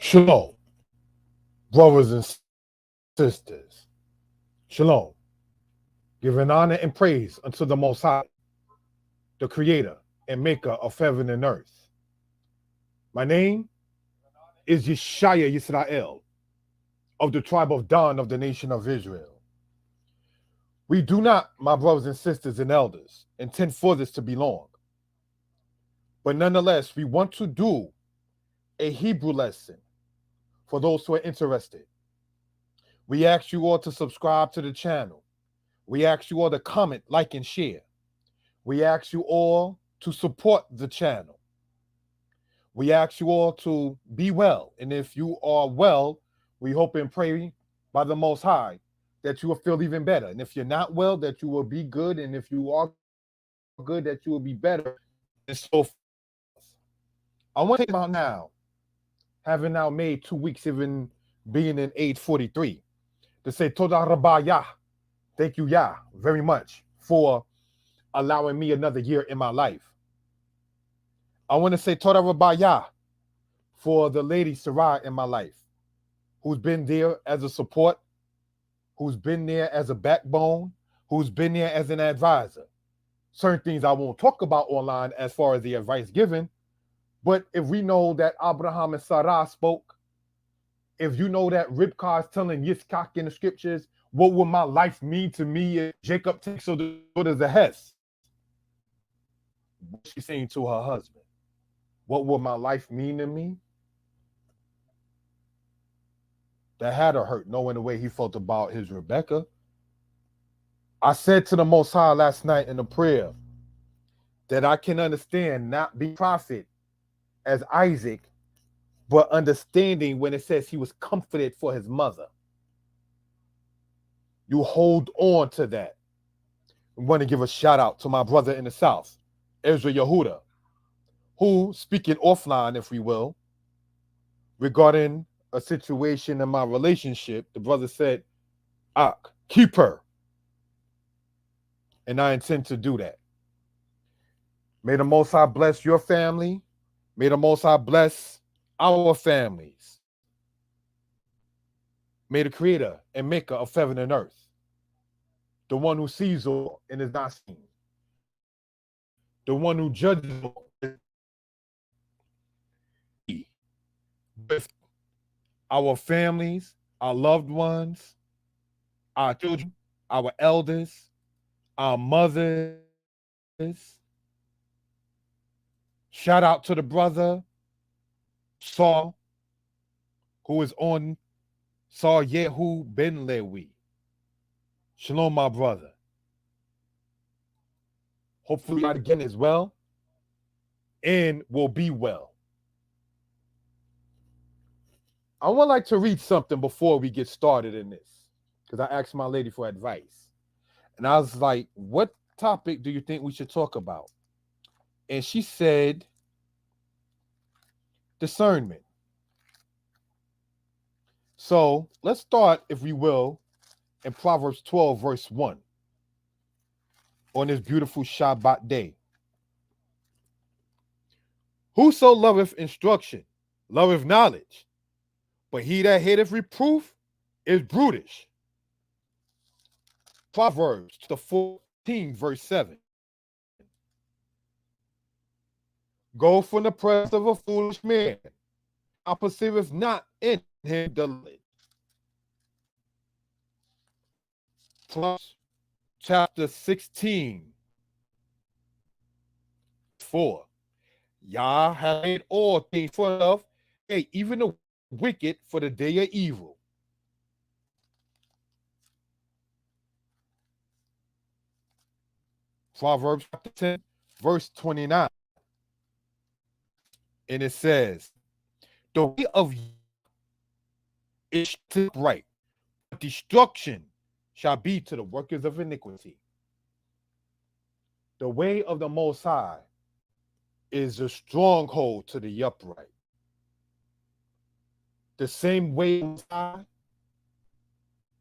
Shalom, brothers and sisters. Shalom. Giving honor and praise unto the Most High, the Creator and Maker of heaven and earth. My name is Yeshaya Yisrael of the tribe of Dan of the nation of Israel. We do not, my brothers and sisters and elders, intend for this to be long. But nonetheless, we want to do a Hebrew lesson for those who are interested. We ask you all to subscribe to the channel. We ask you all to comment, like, and share. We ask you all to support the channel. We ask you all to be well. And if you are well, we hope and pray by the Most High that you will feel even better. And if you're not well, that you will be good. And if you are good, that you will be better. And so forth. I want to take about now, having now made 2 weeks, even being in age 43, to say Toda Rabba Yah. Thank you, Yah, very much for allowing me another year in my life. I want to say Toda Rabba Yah for the lady Sarah in my life, who's been there as a support, who's been there as a backbone, who's been there as an advisor. Certain things I won't talk about online as far as the advice given, but if we know that Abraham and Sarah spoke, if you know that Ribkah is telling Yitzchak in the scriptures, what will my life mean to me if Jacob takes her daughters a Hess? What's she saying to her husband? What will my life mean to me? That had her hurt, knowing the way he felt about his Rebecca. I said to the Most High last night in the prayer that I can understand not be prophet as Isaac, but understanding when it says he was comforted for his mother. You hold on to that. I want to give a shout out to my brother in the South, Ezra Yehuda, who, speaking offline, if we will, regarding a situation in my relationship, the brother said, Ak, keep her. And I intend to do that. May the Most High bless your family. May the Most High bless our families. May the Creator and Maker of heaven and earth, the one who sees all and is not seen, the one who judges all, with our families, our loved ones, our children, our elders, our mothers. Shout out to the brother Saul, who is on Saul Yehu Ben Lewi. Shalom, my brother. Hopefully, God again is well and will be well. I would like to read something before we get started in this, because I asked my lady for advice. And I was like, what topic do you think we should talk about? And she said, discernment. So let's start, if we will, in Proverbs 12, verse 1, on this beautiful Shabbat day. Whoso loveth instruction, loveth knowledge, but he that hateth reproof is brutish. Proverbs the 14, verse 7. Go from the presence of a foolish man, I perceiveth not in him delight. Proverbs chapter 16, 4. Yah hath made all things for love, yea, even the wicked for the day of evil. Proverbs chapter 10, verse 29. And it says, the way of is right, but destruction shall be to the workers of iniquity. The way of the Most High is a stronghold to the upright. The same way of the Most High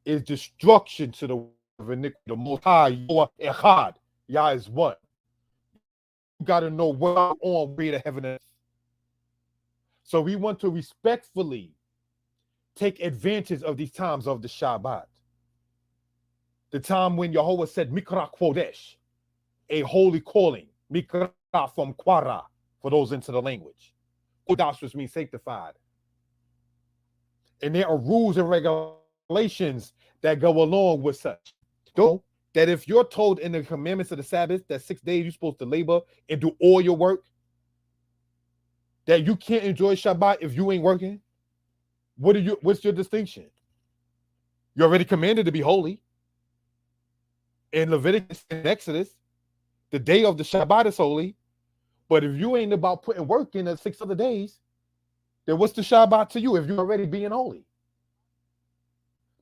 is destruction to the workers of iniquity. The Most High, Yah Echad, Yah is one. You got to know where I'm on way to heaven and earth. So we want to respectfully take advantage of these times of the Shabbat. The time when Yahweh said, Mikra Kodesh, a holy calling. Mikra from Quara, for those into the language. Kodash, which means sanctified. And there are rules and regulations that go along with such. Though, that if you're told in the commandments of the Sabbath that 6 days you're supposed to labor and do all your work, that you can't enjoy Shabbat if you ain't working, what's your distinction? You're already commanded to be holy. In Leviticus and Exodus, the day of the Shabbat is holy. But if you ain't about putting work in the 6 other days, then what's the Shabbat to you if you're already being holy?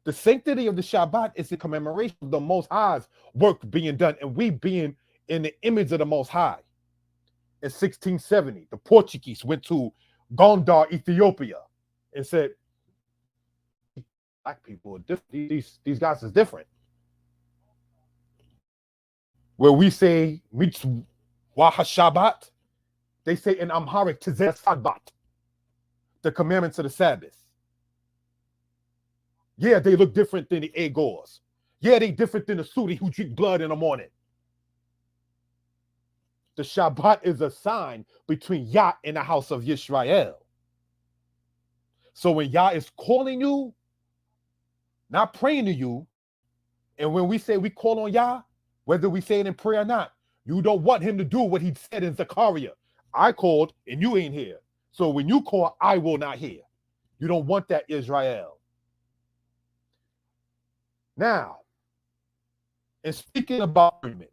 The sanctity of the Shabbat is the commemoration of the Most High's work being done and we being in the image of the Most High. In 1670, the Portuguese went to Gondar, Ethiopia, and said, black people are different. These guys is different. Where we say, Mitzvah Shabbat, they say in Amharic, Tizeh Sabbat, the commandments of the Sabbath. Yeah, they look different than the Agors. Yeah, they different than the Sudi who drink blood in the morning. The Shabbat is a sign between Yah and the house of Yisrael. So when Yah is calling you, not praying to you, and when we say we call on Yah, whether we say it in prayer or not, you don't want him to do what he said in Zechariah. I called and you ain't here. So when you call, I will not hear. You don't want that, Israel. Now, and speaking about agreement,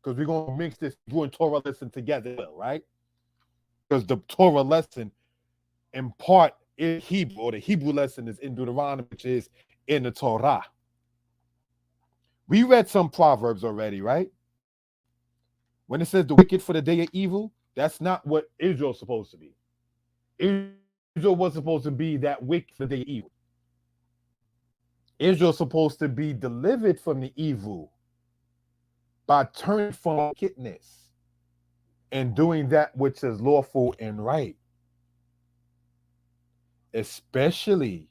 because we're going to mix this Hebrew and Torah lesson together, right? Because the Torah lesson in part is Hebrew, or the Hebrew lesson is in Deuteronomy, which is in the Torah. We read some Proverbs already, right? When it says the wicked for the day of evil, that's not what Israel's supposed to be. Israel was supposed to be that wicked for the day of evil. Israel's supposed to be delivered from the evil by turning from wickedness and doing that which is lawful and right. Especially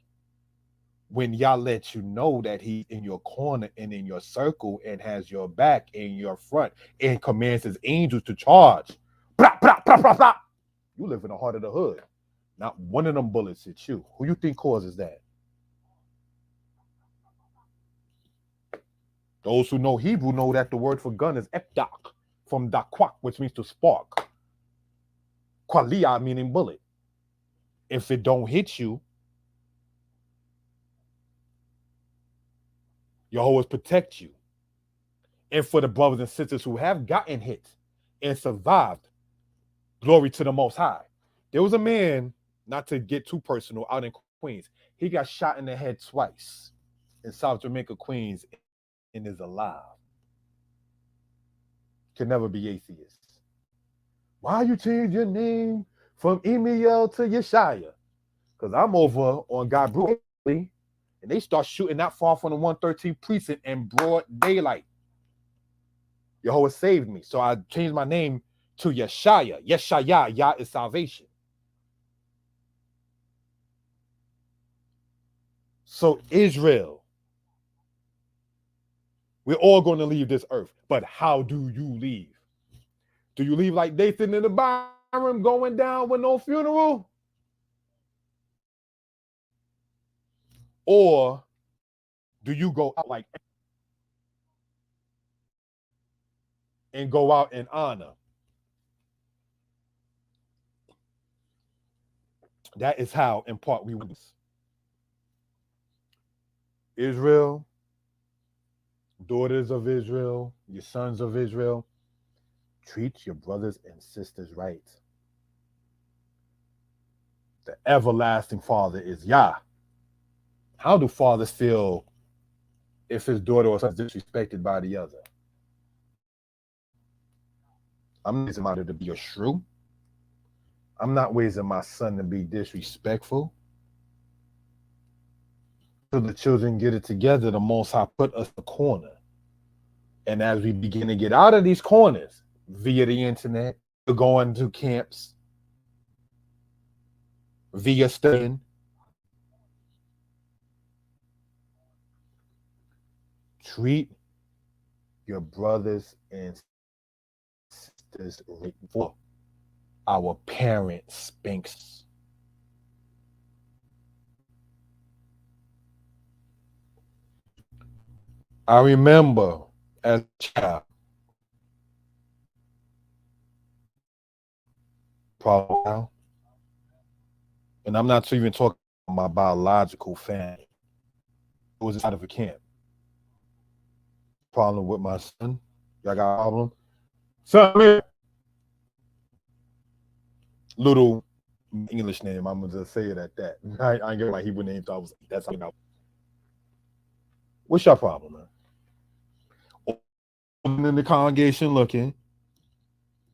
when Yah lets you know that he's in your corner and in your circle and has your back and your front and commands his angels to charge. Blah, blah, blah, blah, blah. You live in the heart of the hood. Not one of them bullets hits you. Who you think causes that? Those who know Hebrew know that the word for gun is epdak, from dakwak, which means to spark. Qualia meaning bullet. If it don't hit you, Yahweh protect you. And for the brothers and sisters who have gotten hit and survived, glory to the Most High. There was a man, not to get too personal, out in Queens. He got shot in the head twice in South Jamaica, Queens, and is alive. Can never be atheist. Why you change your name from Emiel to Yeshaya? Because I'm over on God Brutally, and they start shooting not far from the 113 precinct in broad daylight. Yahweh saved me. So I changed my name to Yeshaya. Yeshaya, Yah is salvation. So Israel, we're all going to leave this earth. But how do you leave? Do you leave like Dathan in the Byram going down with no funeral? Or do you go out like and go out in honor? That is how, in part, we win this. Israel, daughters of Israel, your sons of Israel, treat your brothers and sisters right. The everlasting Father is Yah. How do fathers feel if his daughter or son is disrespected by the other? I'm not raising my daughter to be a shrew. I'm not raising my son to be disrespectful. So the children get it together, the Most High put us in a corner. And as we begin to get out of these corners via the internet, we're going to camps. via studying. Treat your brothers and sisters right for our parents spanks. I remember as a child, probably now, and I'm not even talking about my biological family. It was inside of a camp. Problem with my son. Y'all got a problem? Son, come here. Little English name. I'm gonna just say it at that. I ain't get my Hebrew name. So I was that's how I know. What's your problem, man? In the congregation looking.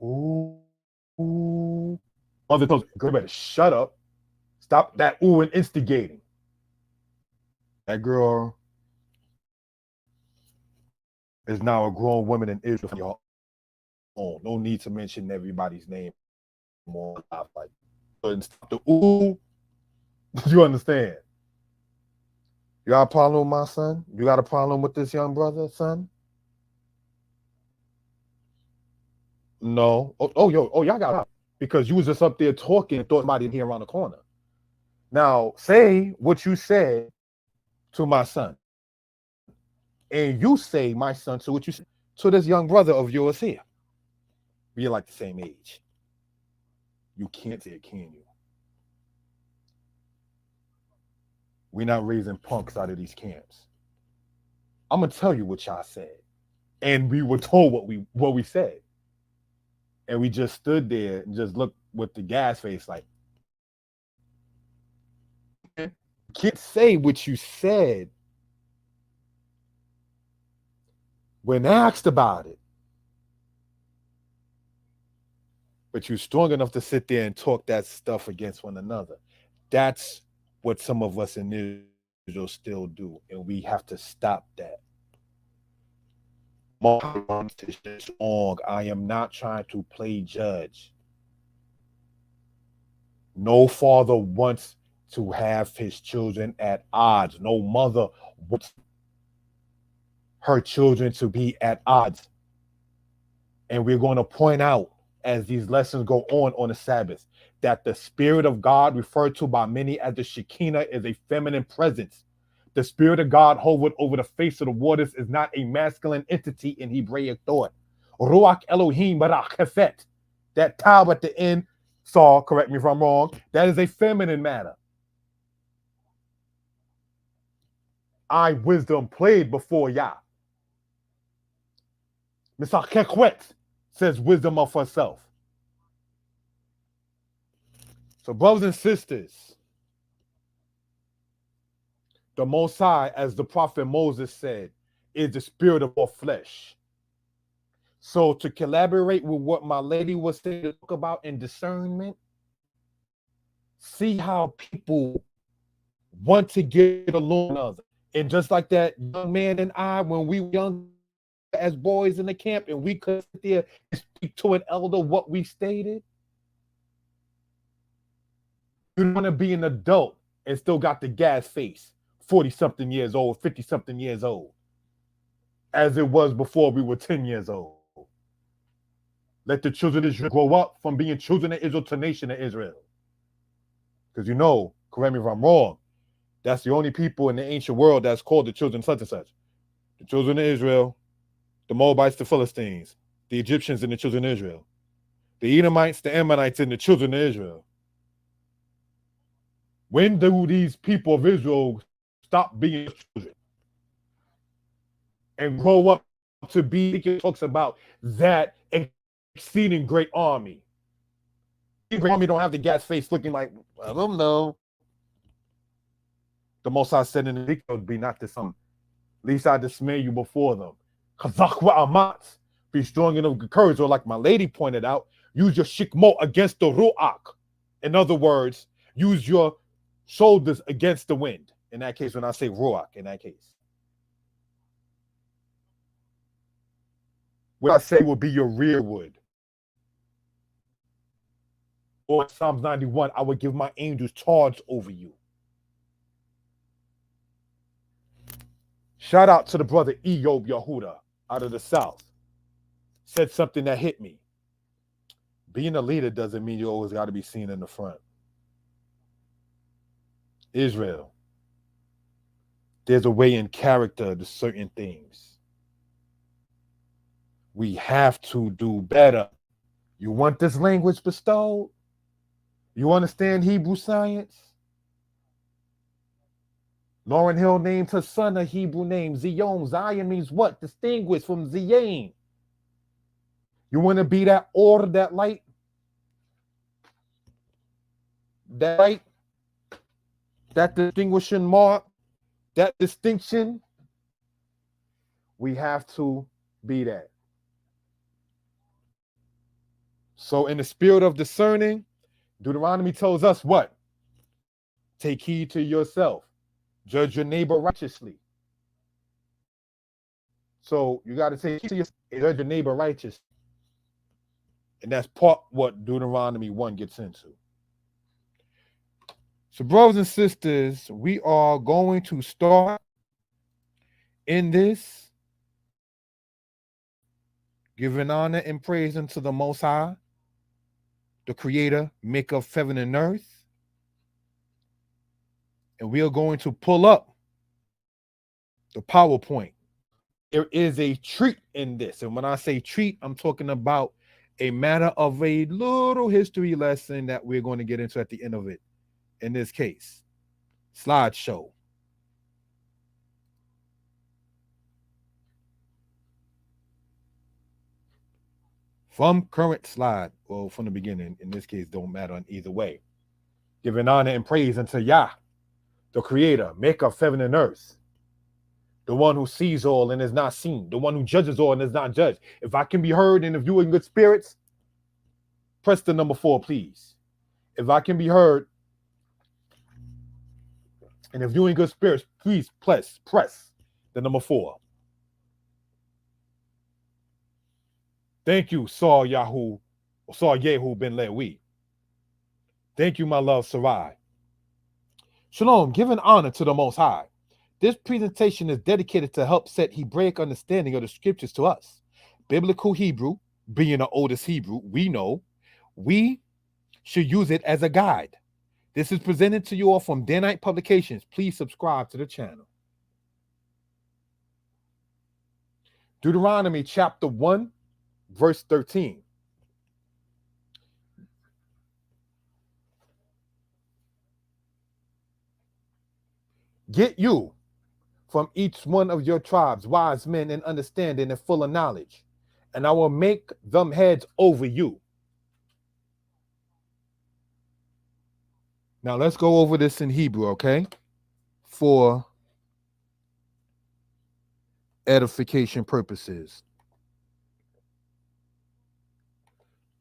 Ooh, ooh. Mother tells girl, better shut up. Stop that ooh and instigating. That girl is now a grown woman in Israel from your own. No need to mention everybody's name more like the ooh. You understand? You got a problem with my son? You got a problem with this young brother, son? No. Y'all got it. Because you was just up there talking and thought somebody here around the corner. Now, say what you said to my son. And you say, my son, to what you said to this young brother of yours here. We're like the same age. You can't say it, can you? We're not raising punks out of these camps. I'm gonna tell you what y'all said. And we were told what we said. And we just stood there and just looked with the gas face like, you can't say what you said when asked about it. But you're strong enough to sit there and talk that stuff against one another. That's what some of us in Israel still do. And we have to stop that. I am not trying to play judge. No father wants to have his children at odds. No mother wants her children to be at odds. And we're going to point out as these lessons go on the Sabbath that the Spirit of God, referred to by many as the Shekinah, is a feminine presence. The Spirit of God hovered over the face of the waters is not a masculine entity in Hebraic thought. Ruach Elohim Barach Hefet. That tab at the end, Saul, correct me if I'm wrong, that is a feminine matter. I, wisdom, played before Yah. Misakekwet says wisdom of herself. So, brothers and sisters, the Most High, as the prophet Moses said, is the spirit of all flesh. So, to collaborate with what my lady was saying to talk about in discernment, see how people want to get along. And just like that young man and I, when we were young as boys in the camp, and we could sit there and speak to an elder what we stated, you want to be an adult and still got the gas face, 40-something years old, 50-something years old, as it was before we were 10 years old. Let the children of Israel grow up from being children of Israel to nation of Israel. Because you know, correct me if I'm wrong, that's the only people in the ancient world that's called the children such and such. The children of Israel, the Moabites, the Philistines, the Egyptians, and the children of Israel. The Edomites, the Ammonites, and the children of Israel. When do these people of Israel stop being children and grow up to be? It talks about that exceeding great army. The great army don't have the gas face looking like, I don't know. The Most High said in Ezekiel would be not to some. Least I dismay you before them. Kazakwa amat. Be strong and of courage, or like my lady pointed out, use your shikmo against the ruach. In other words, use your shoulders against the wind. In that case, when I say ruach, in that case. What I say will be your rear wood. Or Psalms 91, I would give my angels charge over you. Shout out to the brother Eyob Yehuda out of the South. Said something that hit me. Being a leader doesn't mean you always got to be seen in the front. Israel, there's a way in character to certain things. We have to do better. You want this language bestowed? You understand Hebrew science? Lauryn Hill named her son a Hebrew name, Zion. Zion means what? Distinguished from Zion. You want to be that order, that light? That light? That distinguishing mark? That distinction? We have to be that. So in the spirit of discerning, Deuteronomy tells us what? Take heed to yourself. Judge your neighbor righteously. So you got to take heed to yourself and judge your neighbor righteously. And that's part what Deuteronomy 1 gets into. So brothers and sisters, we are going to start in this, giving honor and praise unto the Most High, the Creator, maker of heaven and earth. And we are going to pull up the PowerPoint. There is a treat in this. And when I say treat, I'm talking about a matter of a little history lesson that we're going to get into at the end of it. In this case, slideshow. From current slide, well, from the beginning, in this case, don't matter in either way. Giving honor and praise unto Yah, the Creator, maker of heaven and earth, the one who sees all and is not seen, the one who judges all and is not judged. If I can be heard and if you in good spirits, press the number 4, please. If I can be heard and if you're in good spirits, please press the number 4. Thank you, Saul Yehu Ben Lewi. Thank you, my love, Sarai. Shalom, giving honor to the Most High. This presentation is dedicated to help set Hebraic understanding of the scriptures to us. Biblical Hebrew, being the oldest Hebrew, we know, we should use it as a guide. This is presented to you all from Danite Publications. Please subscribe to the channel. Deuteronomy chapter 1, verse 13. Get you from each one of your tribes wise men and understanding and full of knowledge, and I will make them heads over you. Now let's go over this in Hebrew, okay? For edification purposes.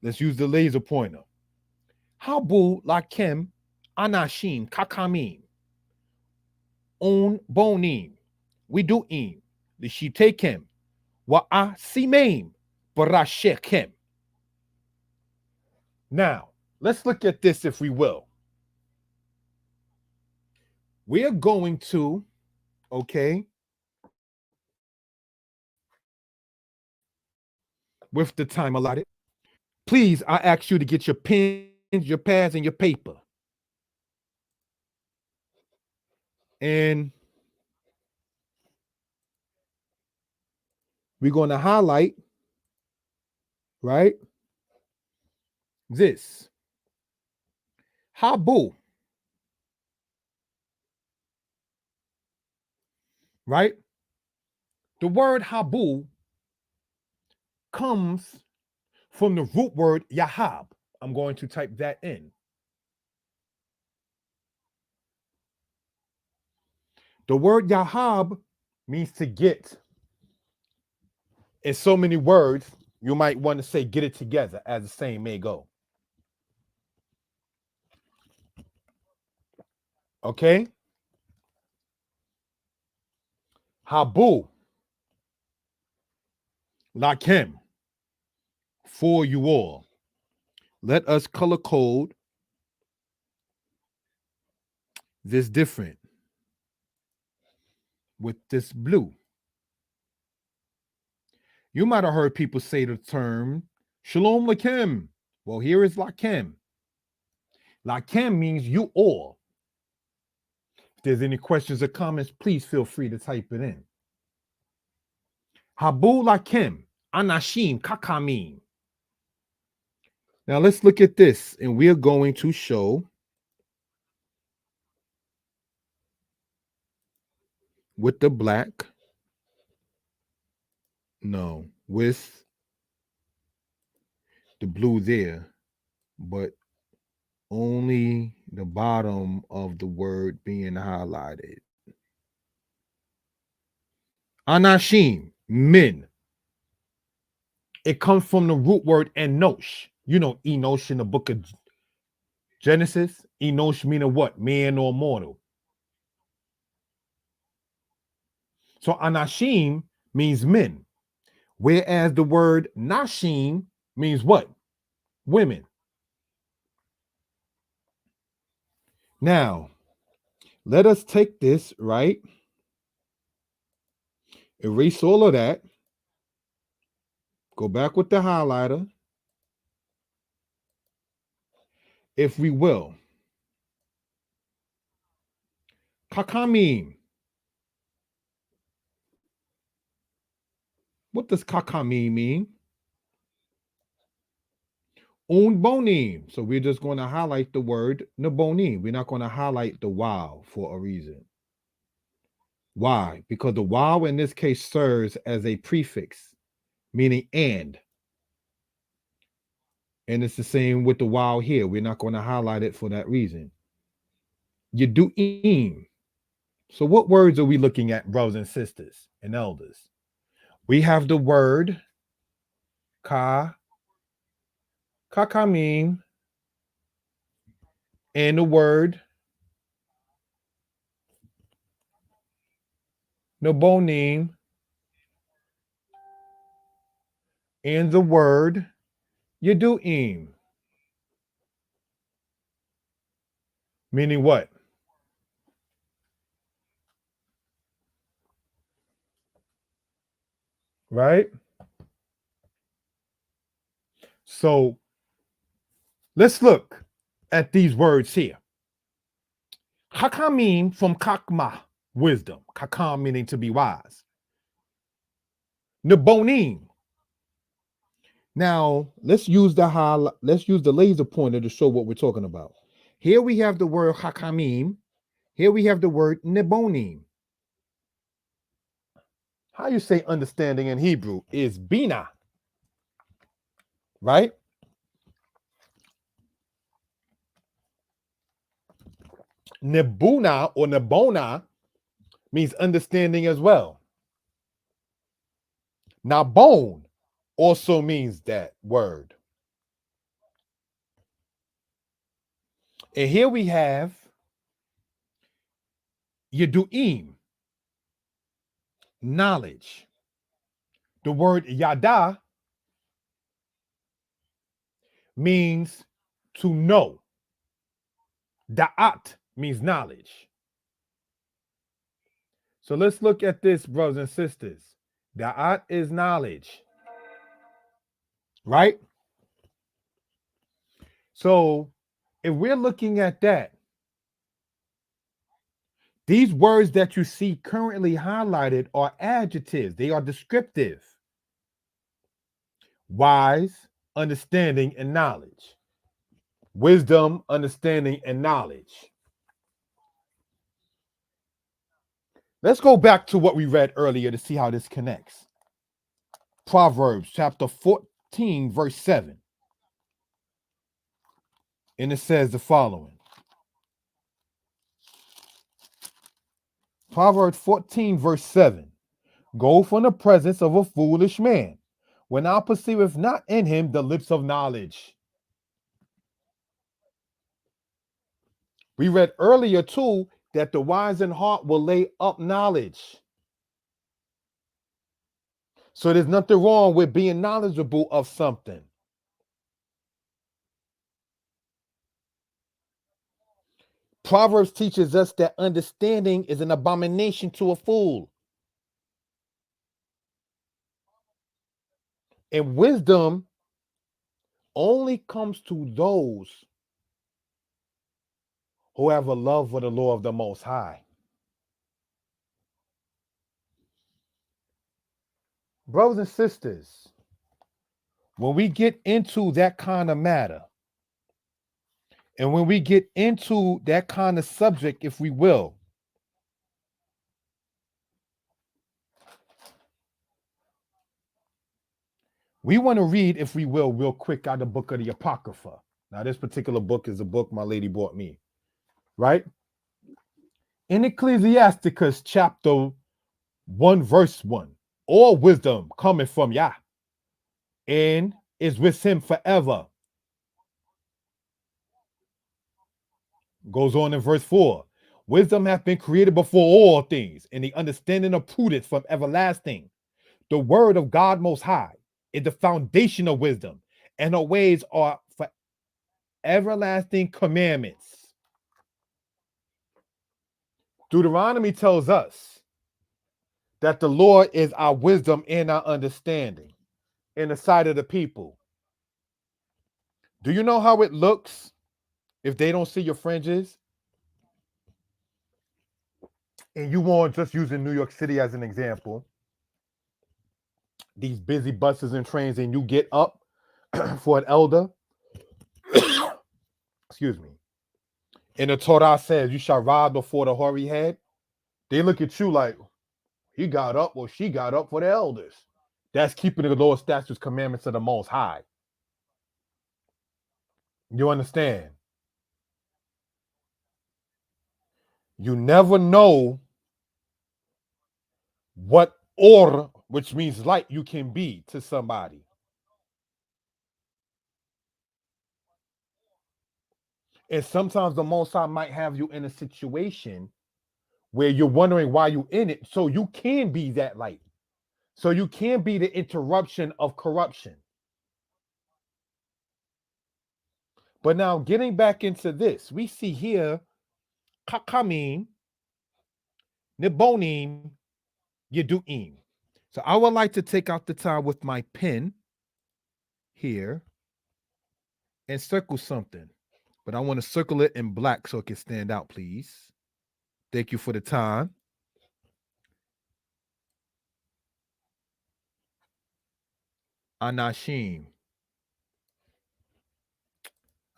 Let's use the laser pointer. Habu lakem anashim kakamim on bonim widuim lishitekem wa asimim barashekem. Now, let's look at this if we will. We are going to, okay, with the time allotted, please, I ask you to get your pens, your pads, and your paper. And we're going to highlight, right, this. Habu. Right? The word Habu comes from the root word Yahab. I'm going to type that in. The word Yahab means to get. In so many words, you might want to say get it together, as the saying may go. Okay? Habu, like him, for you all. let us color code this different with this blue. You might have heard people say the term Shalom Lakim. Well, here is Lakim. Lakim means you all. If there's any questions or comments, please feel free to type it in. Habu Lakim, Anashim, Kakamim. Now let's look at this, and we're going to show with the black. No, with the blue there, but only the bottom of the word being highlighted. Anashim, men. It comes from the root word enosh. You know, enosh in the book of Genesis. Enosh meaning what? Man or mortal. So anashim means men, whereas the word nashim means what? Women. Now, let us take this, right? Erase all of that. Go back with the highlighter, if we will. Kakamim. What does kakamim mean? Unbonim. So we're just going to highlight the word nabonim. We're not going to highlight the wow for a reason. Why? Because the wow in this case serves as a prefix, meaning and. And it's the same with the wow here. We're not going to highlight it for that reason. Yedu'im. So what words are we looking at, brothers and sisters and elders? We have the word kakamim, and the word nabonim, and the word yedu'im. Meaning what? Right? So let's look at these words here. Hakamim from kakma, wisdom. Kakam meaning to be wise. Nabonim. Now let's use the laser pointer to show what we're talking about. Here we have the word hakamim. Here we have the word nebonim. How you say understanding in Hebrew is bina, right? Nebuna or nebona means understanding as well. Nabon also means that word. And here we have Yedu'im, knowledge. The word yada means to know. Da'at means knowledge. So let's look at this, brothers and sisters. Da'at is knowledge, right? So if we're looking at that, these words that you see currently highlighted are adjectives. They are descriptive. Wise, understanding, and knowledge. Wisdom, understanding, and knowledge. Let's go back to what we read earlier to see how this connects. Proverbs chapter 14, verse 7. And it says the following. Proverbs 14, verse 7. Go from the presence of a foolish man, when thou perceivest not in him the lips of knowledge. We read earlier too that the wise in heart will lay up knowledge. So there's nothing wrong with being knowledgeable of something. Proverbs teaches us that understanding is an abomination to a fool. And wisdom only comes to those who have a love for the law of the Most High. Brothers and sisters, when we get into that kind of matter, and when we get into that kind of subject, if we will, we want to read, if we will, real quick out of the book of the Apocrypha. Now, this particular book is a book my lady bought me, right? In Ecclesiasticus chapter 1, verse 1, all wisdom cometh from Yah and is with him forever. Goes on in verse 4. Wisdom hath been created before all things, and the understanding of prudence from everlasting. The word of God Most High is the foundation of wisdom, and her ways are for everlasting commandments. Deuteronomy tells us that the Lord is our wisdom and our understanding in the sight of the people. Do you know how it looks if they don't see your fringes? And you want, just using New York City as an example, these busy buses and trains, and you get up for an elder, excuse me, and the Torah says you shall ride before the hoary head. They look at you like, he got up or she got up for the elders. That's keeping the Lord's statutes, commandments of the Most High. You understand? You never know what order, which means light, you can be to somebody. And sometimes the Most High might have you in a situation where you're wondering why you're in it, so you can be that light. So you can be the interruption of corruption. But now getting back into this, we see here Kakamim, Nibonim, Yeduim. So I would like to take out the time with my pen here and circle something. But I want to circle it in black so it can stand out, please. Thank you for the time. Anashim.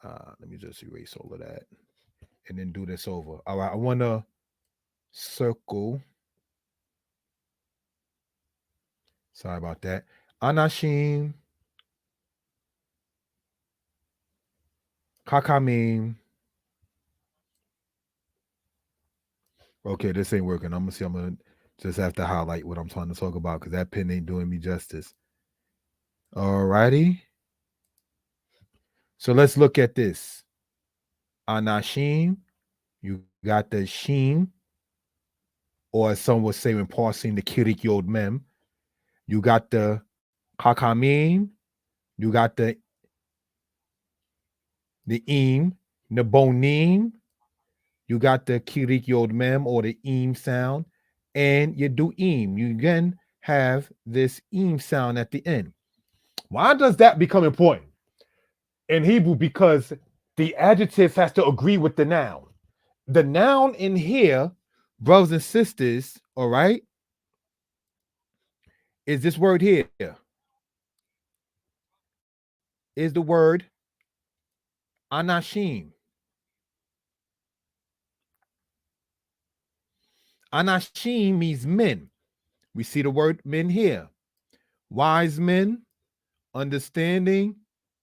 Let me just erase all of that and then do this over. All right, I want to circle. Sorry about that. Anashim. Kakamim. Okay, this ain't working. I'm gonna just have to highlight what I'm trying to talk about because that pen ain't doing me justice. All righty. So let's look at this. Anashim, you got the Shim, or as some would say when parsing the Kirik Yod Mem. You got the Kakamim, you got the Im, Nebonim, you got the Kirik Yod Mem or the Im sound, and you do Im. You again have this Im sound at the end. Why does that become important in Hebrew? Because the adjective has to agree with the noun. The noun in here, brothers and sisters, all right, is this word here. Is the word Anashim. Anashim means men. We see the word men here. Wise men, understanding,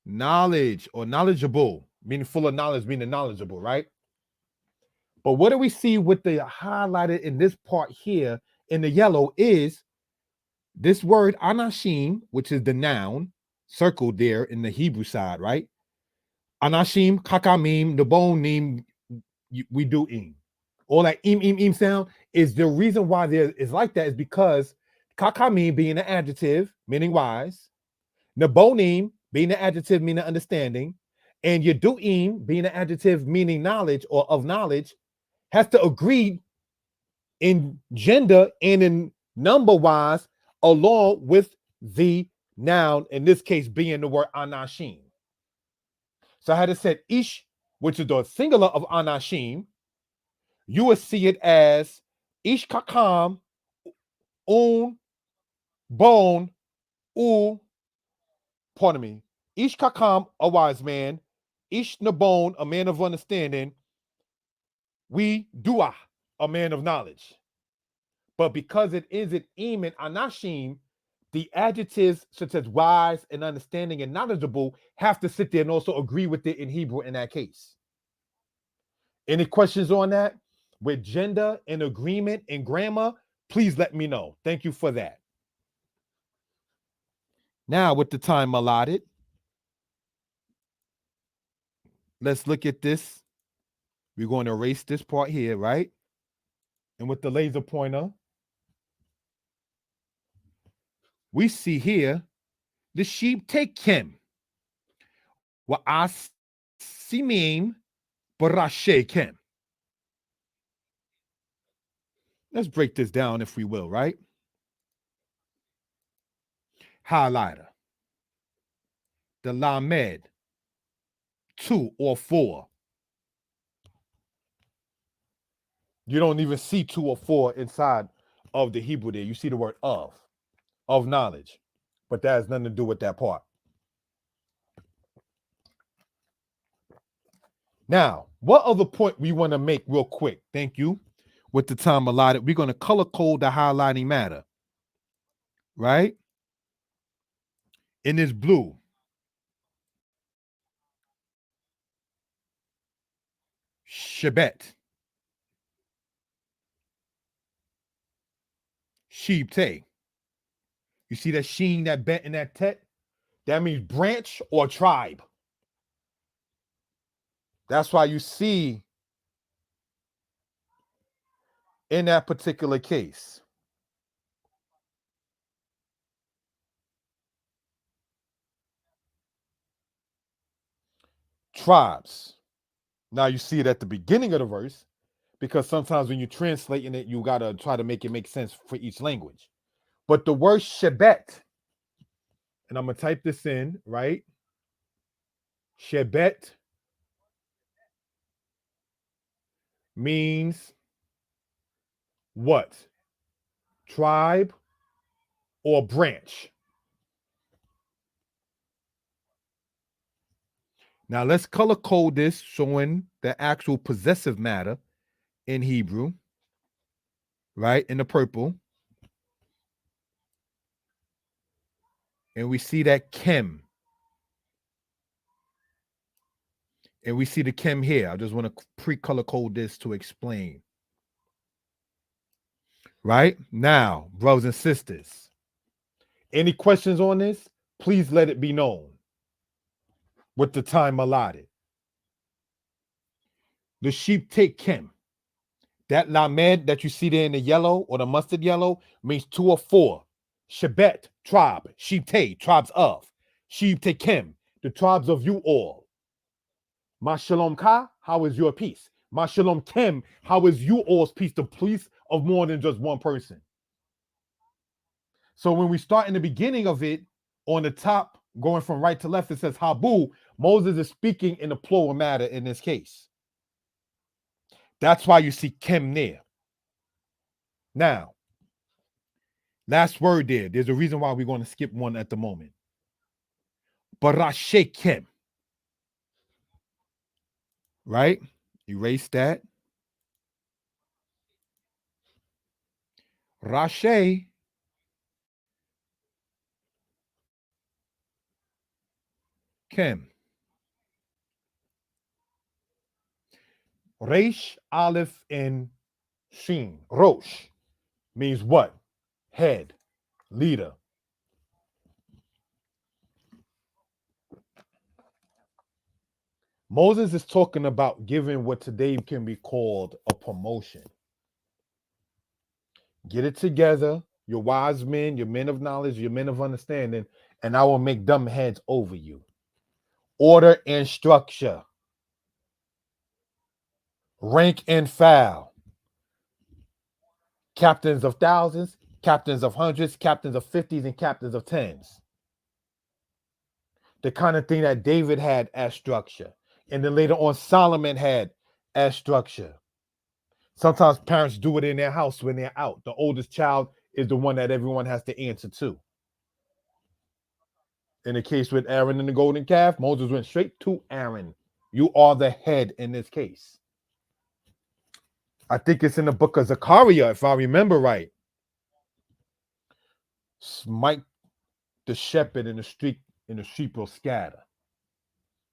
knowledge, or knowledgeable, meaning full of knowledge, meaning knowledgeable, right? But what do we see with the highlighted in this part here in the yellow is this word Anashim, which is the noun, circled there in the Hebrew side, right? Anashim, Kakamim, Nebonim, we do im. All that im sound is the reason why there is like that is because Kakamim being an adjective, meaning wise, Nebonim being an adjective, meaning understanding, And Yadu'im, being an adjective meaning knowledge or of knowledge, has to agree in gender and in number wise along with the noun, in this case being the word anashim. So I had to say ish, which is the singular of anashim, you would see it as ish kakam, un, bone, u, pardon me, ish kakam, a wise man, ish nabon, a man of understanding, we dua, a man of knowledge. But because it is an im and anashim, the adjectives such as wise and understanding and knowledgeable have to sit there and also agree with it in Hebrew in that case. Any questions on that? With gender and agreement and grammar, please let me know. Thank you for that. Now, with the time allotted, let's look at this. We're going to erase this part here, right? And with the laser pointer, we see here the sheep take him. Wa'asimim barashekem. Let's break this down if we will, right? Highlighter. The lamed, 2 or 4. You don't even see 2 or 4 inside of the Hebrew there. You see the word of knowledge. But that has nothing to do with that part. Now, what other point we want to make real quick? Thank you. With the time allotted, we're going to color code the highlighting matter, right? In this blue. Shebet. Sheep-te. You see that sheen, that bet, and that tet? That means branch or tribe. That's why you see in that particular case, tribes. Now you see it at the beginning of the verse, because sometimes when you're translating it, you got to try to make it make sense for each language. But the word Shebet, and I'm going to type this in, right? Shebet means what? Tribe or branch. Now let's color code this, showing the actual possessive matter in Hebrew, right? In the purple. And we see that Kem. And we see the Kem here. I just want to pre-color code this to explain. Right? Now, brothers and sisters, any questions on this? Please let it be known with the time allotted. The sheep take Kem. That lamed that you see there in the yellow or the mustard yellow means 2 or 4. Shebet, tribe. Sheep te, tribes of. Sheep te Kem, the tribes of you all. Ma shalom ka, how is your peace? Ma shalom kem, how is you all's peace? The peace of more than just one person. So when we start in the beginning of it, on the top, going from right to left, it says Habu. Moses is speaking in the plural matter in this case. That's why you see Kem there. Now, last word there. There's a reason why we're going to skip one at the moment. Barashe Kem. Right? Erase that. Rashe Kem. Reish, Aleph, and Shin. Rosh means what? Head, leader. Moses is talking about giving what today can be called a promotion. Get it together, your wise men, your men of knowledge, your men of understanding, and I will make dumb heads over you. order and structure, rank and file, captains of thousands, captains of hundreds, captains of 50s, and captains of tens. The kind of thing that David had as structure. And then later on, Solomon had as structure. Sometimes parents do it in their house when they're out. The oldest child is the one that everyone has to answer to. In the case with Aaron and the golden calf, Moses went straight to Aaron. You are the head in this case. I think it's in the book of Zechariah, if I remember right. Smite the shepherd in the sheep will scatter.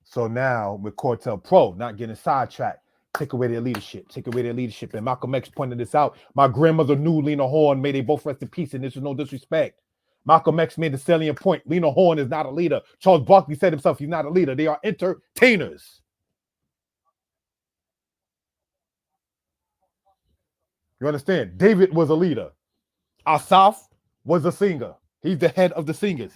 So now with Cortel Pro, not getting sidetracked, take away their leadership, take away their leadership. And Malcolm X pointed this out. My grandmother knew Lena Horne, may they both rest in peace, and this is no disrespect. Malcolm X made the salient point. Lena Horne is not a leader. Charles Barkley said himself, he's not a leader. They are entertainers. You understand? David was a leader. Asaph was a singer. He's the head of the singers.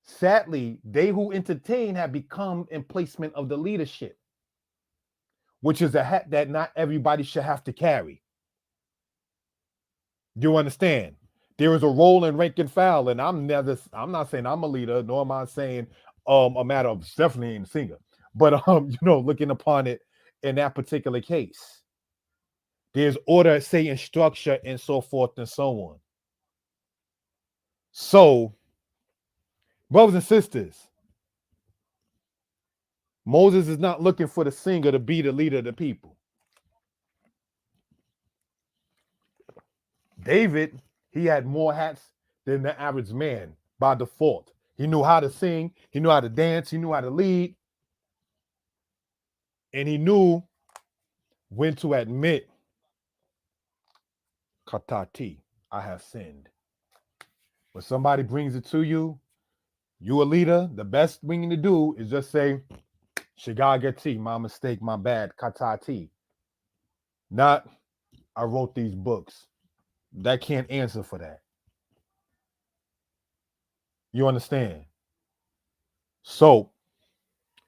Sadly, they who entertain have become emplacement of the leadership, which is a hat that not everybody should have to carry. You understand? There is a role in rank and file, and I'm not saying I'm a leader, nor am I saying a matter of definitely ain't a singer. But looking upon it in that particular case, there's order, say, and structure, and so forth and so on. So, brothers and sisters, Moses is not looking for the singer to be the leader of the people. David, he had more hats than the average man by default. He knew how to sing, he knew how to dance, he knew how to lead, and he knew when to admit, Katati, I have sinned. When somebody brings it to you, you a leader, the best thing to do is just say, Shigagati, my mistake, my bad, Katati. Not, I wrote these books. That can't answer for that. You understand? So,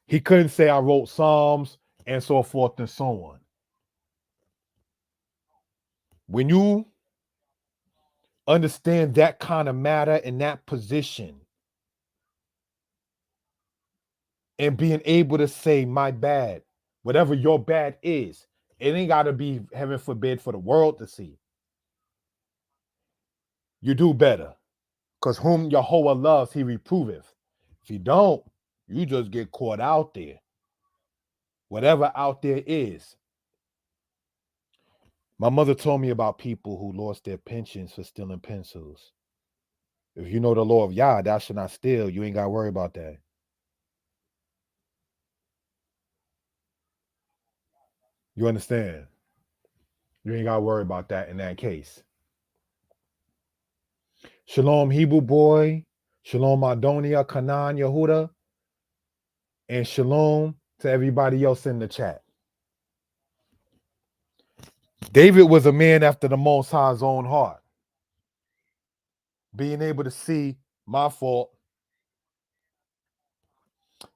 he couldn't say, I wrote Psalms and so forth and so on. When you understand that kind of matter in that position, and being able to say, my bad, whatever your bad is, it ain't got to be, heaven forbid, for the world to see. You do better. Because whom Yahweh loves, he reproveth. If you don't, you just get caught out there. Whatever out there is. My mother told me about people who lost their pensions for stealing pencils. If you know the law of Yah, thou shalt not steal, you ain't got to worry about that. You understand? You ain't got to worry about that in that case. Shalom, Hebrew boy. Shalom, Adonia, Canaan, Yehuda. And shalom to everybody else in the chat. David was a man after the Most High's own heart. Being able to see my fault,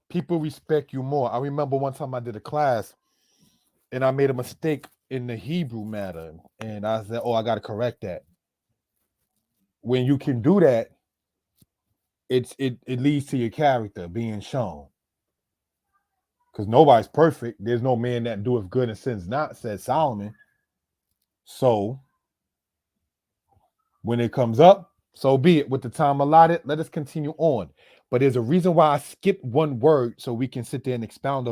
people respect you more. I remember one time I did a class and I made a mistake in the Hebrew matter. And I said, I got to correct that. When you can do that, it leads to your character being shown. Because nobody's perfect. There's no man that doeth good and sins not, said Solomon. So when it comes up, so be it. With the time allotted, let us continue on. But there's a reason why I skipped one word so we can sit there and expound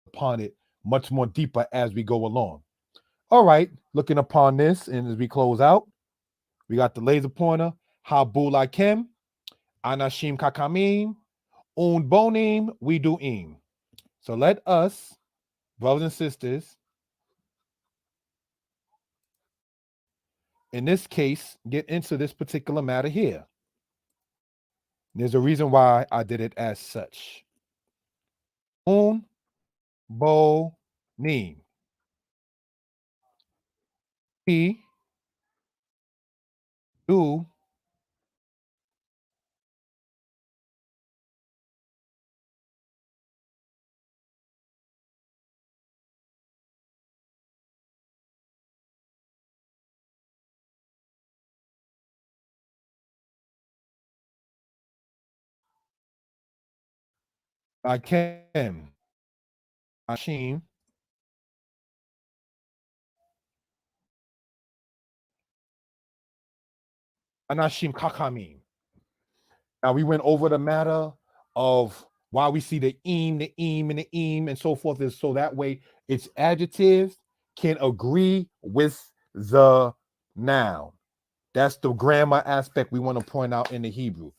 upon it much more deeper as we go along. All right, looking upon this, and as we close out, we got the laser pointer, Habul Lakem, Anashim Kakamim, Un Bonim, we do im. So let us, brothers and sisters, in this case, get into this particular matter here. There's a reason why I did it as such. Un Bonim. We do Akem, Ashim, Anashim Kakamim. Now we went over the matter of why we see the and the eam, and so forth, is so that way its adjectives can agree with the noun. That's the grammar aspect we want to point out in the Hebrew.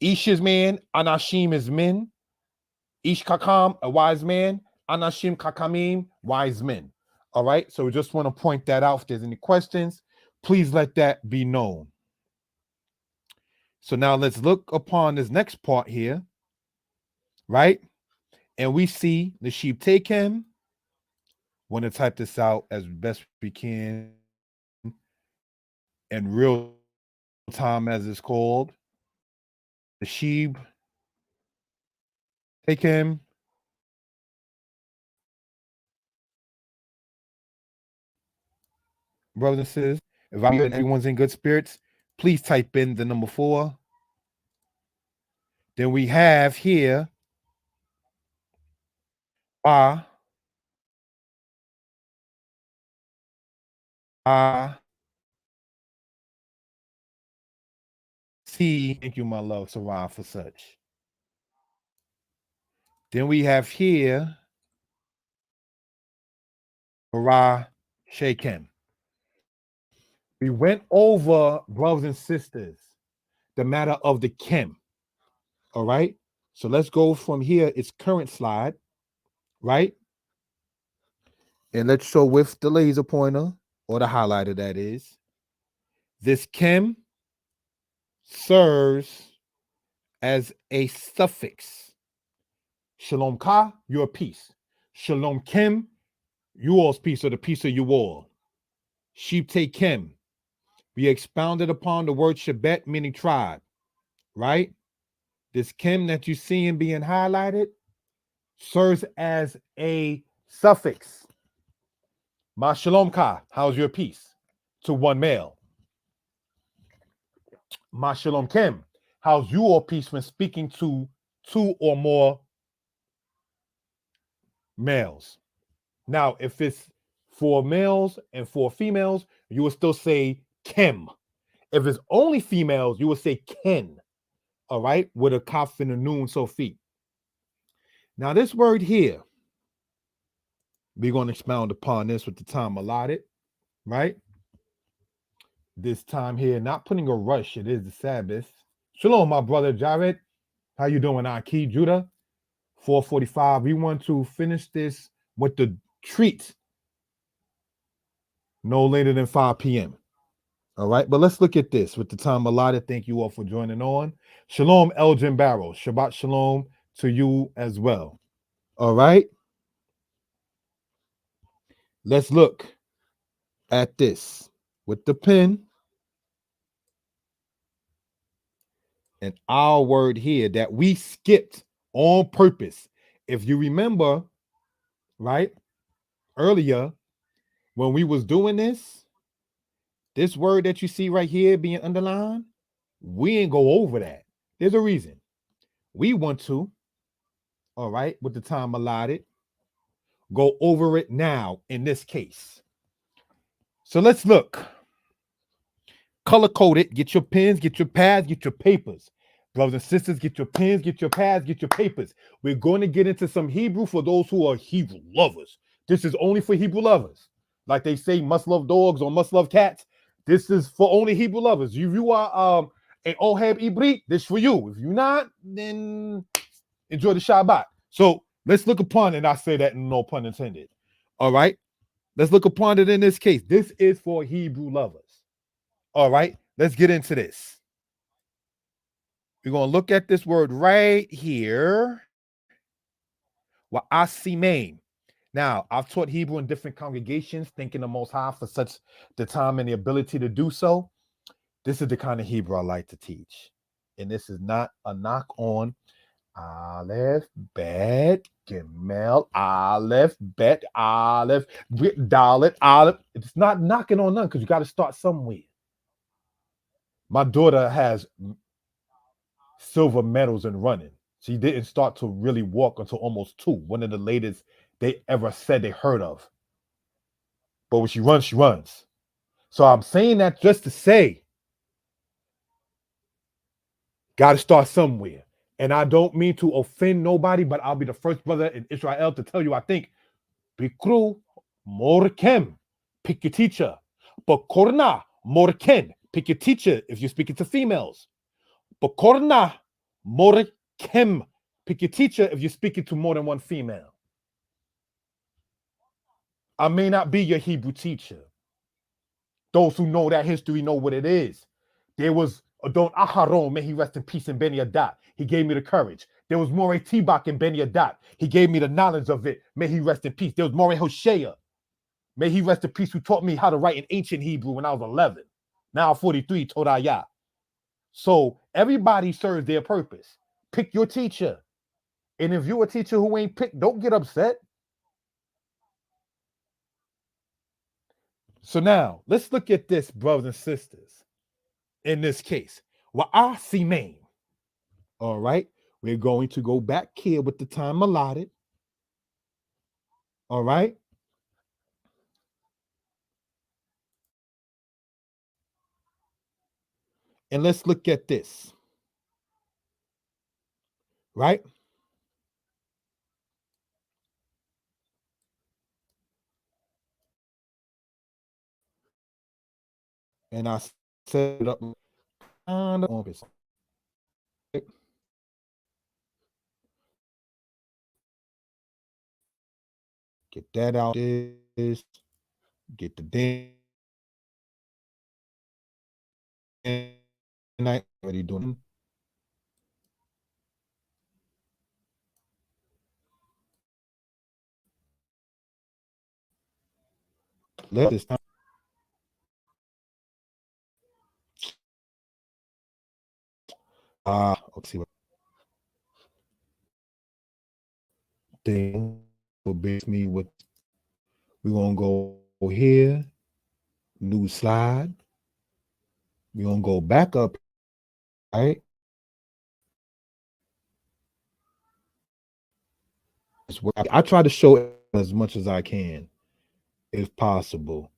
Ish is man, Anashim is men. Ish Kakam, a wise man. Anashim Kakamim, wise men. All right. So we just want to point that out. If there's any questions, please let that be known. So now let's look upon this next part here, right? And we see the sheep take him. Want to type this out as best we can in real time, as it's called. The sheep take him. Brothers and sisters, if everyone's in good spirits, please type in the number 4. Then we have here see. Thank you, my love, Sarah, for such. Then we have here Sarah Shaken. We went over, brothers and sisters, the matter of the Kim. All right. So let's go from here. It's current slide, right? And let's show with the laser pointer or the highlighter, that is. This Kim serves as a suffix. Shalom Ka, your peace. Shalom Kim, you all's peace, or the peace of you all. Sheep take Kim. We expounded upon the word Shabbat, meaning tribe, right? This Kim that you see in being highlighted serves as a suffix. Ma Shalom Ka, how's your peace? To one male. Ma Shalom Kim, how's you all peace when speaking to 2 or more males? Now, if it's 4 males and 4 females, you will still say Kim. If it's only females, you will say Ken. All right, with a kaf and a noon, so feet. Now, this word here, we're going to expound upon this with the time allotted, right? This time here, not putting a rush. It is the Sabbath. Shalom, my brother Jared. How you doing, Aki Judah? 4:45. We want to finish this with the treat no later than 5 p.m. All right, but let's look at this with the time allotted. Thank you all for joining on. Shalom, Elgin Barrow. Shabbat shalom to you as well. All right. Let's look at this with the pen and our word here that we skipped on purpose. If you remember, right, earlier when we was doing this word that you see right here being underlined, we ain't go over that. There's a reason. We want to, all right, with the time allotted, go over it now in this case. So let's look. Color code it. Get your pens, get your pads, get your papers. Brothers and sisters, get your pens, get your pads, get your papers. We're going to get into some Hebrew for those who are Hebrew lovers. This is only for Hebrew lovers. Like they say, must love dogs or must love cats. This is for only Hebrew lovers. If you are an Ohab Ibrit, this for you. If you're not, then enjoy the Shabbat. So let's look upon it. And I say that no pun intended. All right. Let's look upon it in this case. This is for Hebrew lovers. All right. Let's get into this. We're going to look at this word right here. Wa'asimain. Now, I've taught Hebrew in different congregations, thanking the Most High for such the time and the ability to do so. This is the kind of Hebrew I like to teach. And this is not a knock on Aleph, Bet, Gimel, Aleph, Bet, Aleph, Dalet, Aleph. It's not knocking on none because you got to start somewhere. My daughter has silver medals in running. She didn't start to really walk until almost 2, one of the latest they ever said they heard of. But when she runs, she runs. So I'm saying that just to say, got to start somewhere. And I don't mean to offend nobody, but I'll be the first brother in Israel to tell you, I think, Bikru Morkem, pick your teacher. Bokorna Morken, pick your teacher if you're speaking to females. Bokorna Morkem, pick your teacher if you're speaking to more than one female. I may not be your Hebrew teacher. Those who know that history know what it is. There was Adon Aharon, may he rest in peace, in Beni Adat. He gave me the courage. There was Moreh Tibak in Beni Adat. He gave me the knowledge of it. May he rest in peace. There was Moreh Hoshea. May he rest in peace, who taught me how to write in ancient Hebrew when I was 11. Now 43, Todayah. So everybody serves their purpose. Pick your teacher. And if you're a teacher who ain't picked, don't get upset. So now, let's look at this, brothers and sisters. In this case, Wa'ah Simain. All right, we're going to go back here with the time allotted. All right. And let's look at this. Right? And I set it up on this. Get that out. This. Get the damn. And I already doing. Let this time. Let's see what thing will base me with. We're gonna go here, new slide. We're gonna go back up, right? I try to show as much as I can, if possible,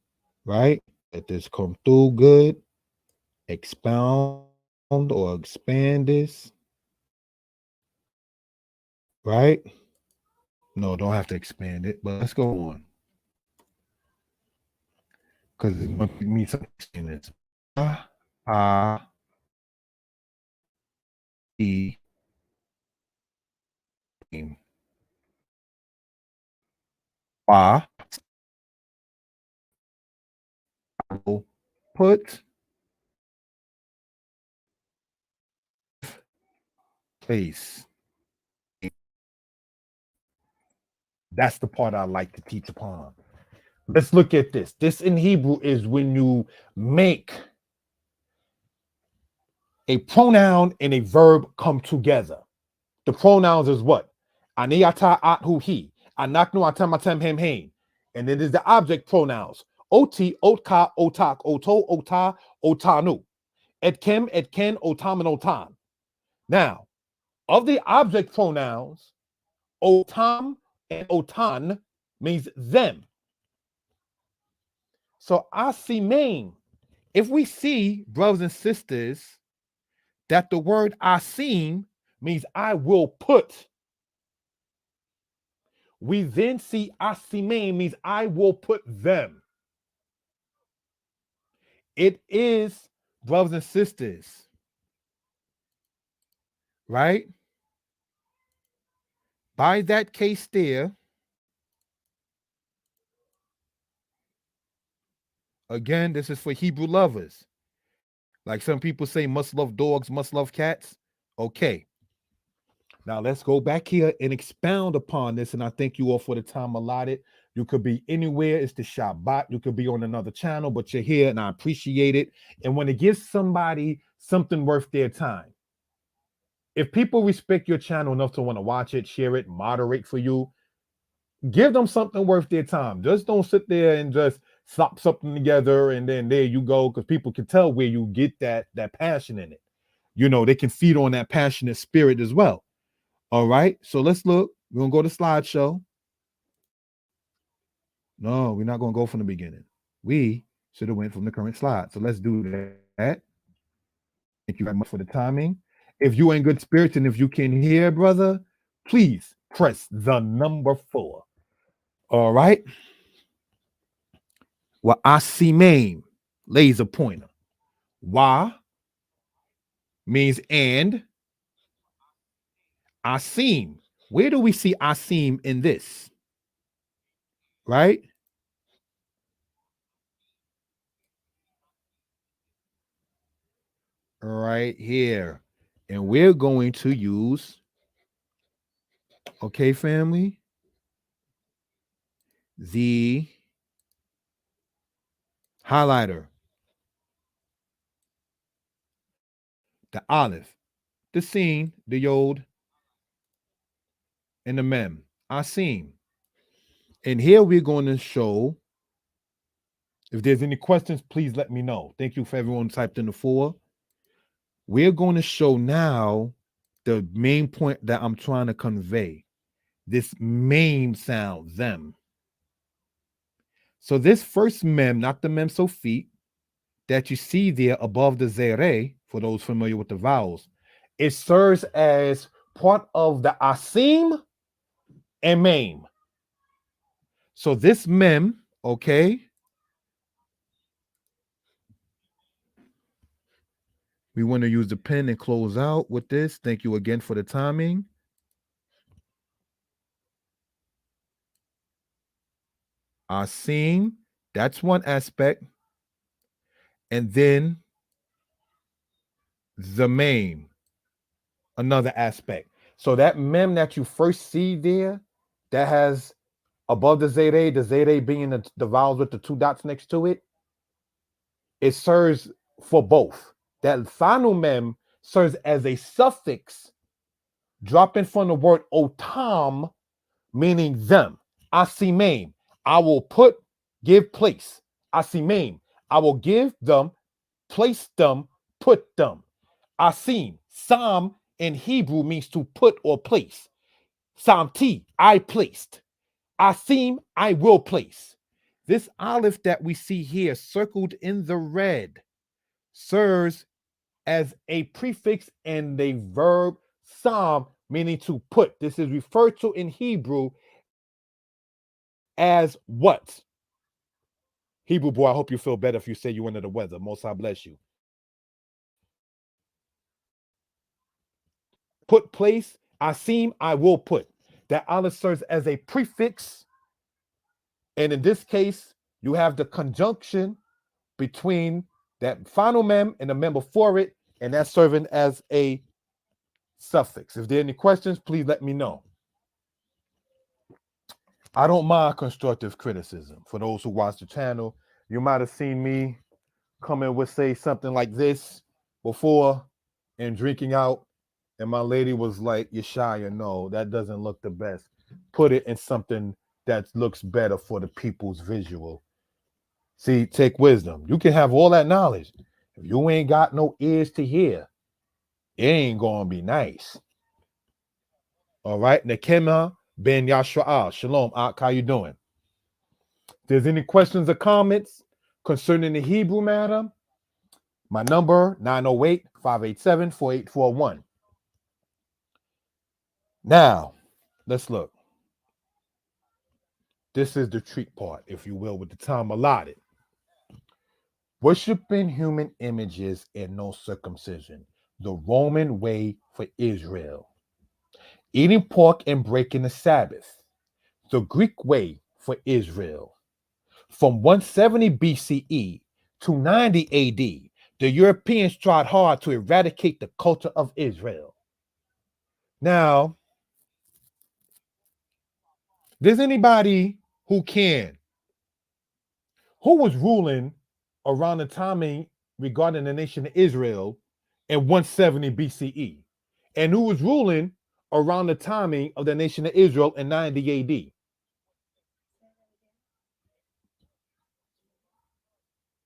right? Let this come through good. Expound or expand this, right? No, don't have to expand it, but let's go on. Because it might mean something in this. E. Put place. That's the part I like to teach upon. Let's look at this. This in Hebrew is when you make a pronoun and a verb come together. The pronouns is what? Aniyata at hu he. Anaknu atam atem hem hem. And then there's the object pronouns. Oti, otka, otak, oto, ota, otanu. Etkem, etken, otam, and otan. Now, of the object pronouns, otam and otan means them. So asimain, if we see, brothers and sisters, that the word asim means I will put. We then see asimain means I will put them. It is, brothers and sisters, right? By that case there, again, this is for Hebrew lovers. Like some people say, must love dogs, must love cats. Okay. Now let's go back here and expound upon this. And I thank you all for the time allotted. You could be anywhere. It's the Shabbat. You could be on another channel, but you're here and I appreciate it. And when it gives somebody something worth their time, if people respect your channel enough to want to watch it, share it, moderate for you, give them something worth their time. Just don't sit there and just slop something together and then there you go, because people can tell where you get that passion in it. You know, they can feed on that passionate spirit as well. All right. So let's look. We're going to go to slideshow. No, we're not going to go from the beginning. We should have went from the current slide. So let's do that. Thank you very much for the timing. If you in good spirits and if you can hear, brother, please press the number 4. All right. Well, asimim, laser pointer. Wa means and. Asim. Where do we see asim in this? Right? Right here. And we're going to use, okay, family, the highlighter, the olive, the scene, the yod, and the mem. Asim. And here we're going to show, if there's any questions, please let me know. Thank you for everyone who typed in the 4. We're going to show now the main point that I'm trying to convey. This meme sound, them. So this first mem, not the mem sofit, that you see there above the zere, for those familiar with the vowels, it serves as part of the asim and mem. So this mem, okay, we want to use the pen and close out with this. Thank you again for the timing. Asim, that's one aspect. And then the mem, another aspect. So that mem that you first see there, that has above the zere being the vowels with the 2 dots next to it, it serves for both. That final mem serves as a suffix dropping from the word otam, meaning them. Asimim, I will put, give place. Asimim, I will give them, place them, put them. Asim, Sam in Hebrew means to put or place. Samti, I placed. Asim, I will place. This aleph that we see here circled in the red serves as a prefix and a verb, sam, meaning to put. This is referred to in Hebrew as what? Hebrew boy, I hope you feel better if you say you under the weather. Most I bless you. Put place, asim, I will put. That aleph serves as a prefix. And in this case, you have the conjunction between that final mem and the mem before it, and that's serving as a suffix. If there are any questions, please let me know. I don't mind constructive criticism. For those who watch the channel, you might have seen me come in with, say, something like this before and drinking out, and my lady was like, Yeshaya, no, that doesn't look the best. Put it in something that looks better for the people's visual. See, take wisdom. You can have all that knowledge. If you ain't got no ears to hear, it ain't gonna be nice. All right, Nekema ben Yashua. Shalom, Ak, how you doing? If there's any questions or comments concerning the Hebrew matter, my number 908-587-4841. Now, let's look. This is the treat part, if you will, with the time allotted. Worshiping human images and no circumcision, the Roman way for Israel. Eating pork and breaking the Sabbath, the Greek way for Israel. From 170 BCE to 90 AD, the Europeans tried hard to eradicate the culture of Israel. Now, there's anybody who was ruling around the timing regarding the nation of Israel in 170 BCE, and who was ruling around the timing of the nation of Israel in 90 AD?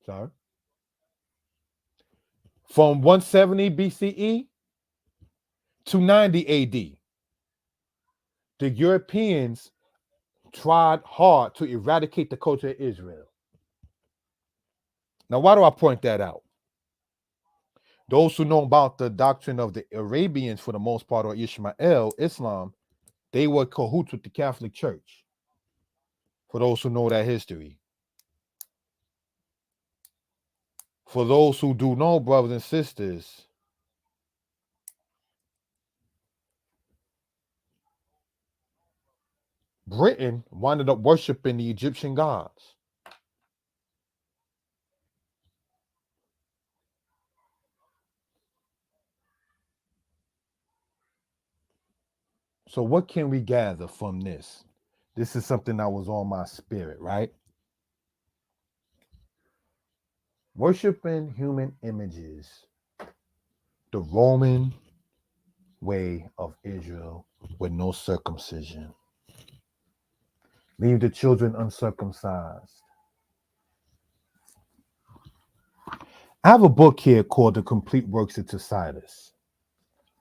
Sorry. From 170 BCE to 90 AD. the Europeans tried hard to eradicate the culture of Israel. Now, why do I point that out? Those who know about the doctrine of the Arabians, for the most part, or Ishmael, Islam, they were cahoots with the Catholic Church. For those who know that history. For those who do know, brothers and sisters, Britain wound up worshiping the Egyptian gods. So what can we gather from this? This is something that was on my spirit, right? Worshiping human images, the Roman way of Israel with no circumcision. Leave the children uncircumcised. I have a book here called The Complete Works of Tacitus.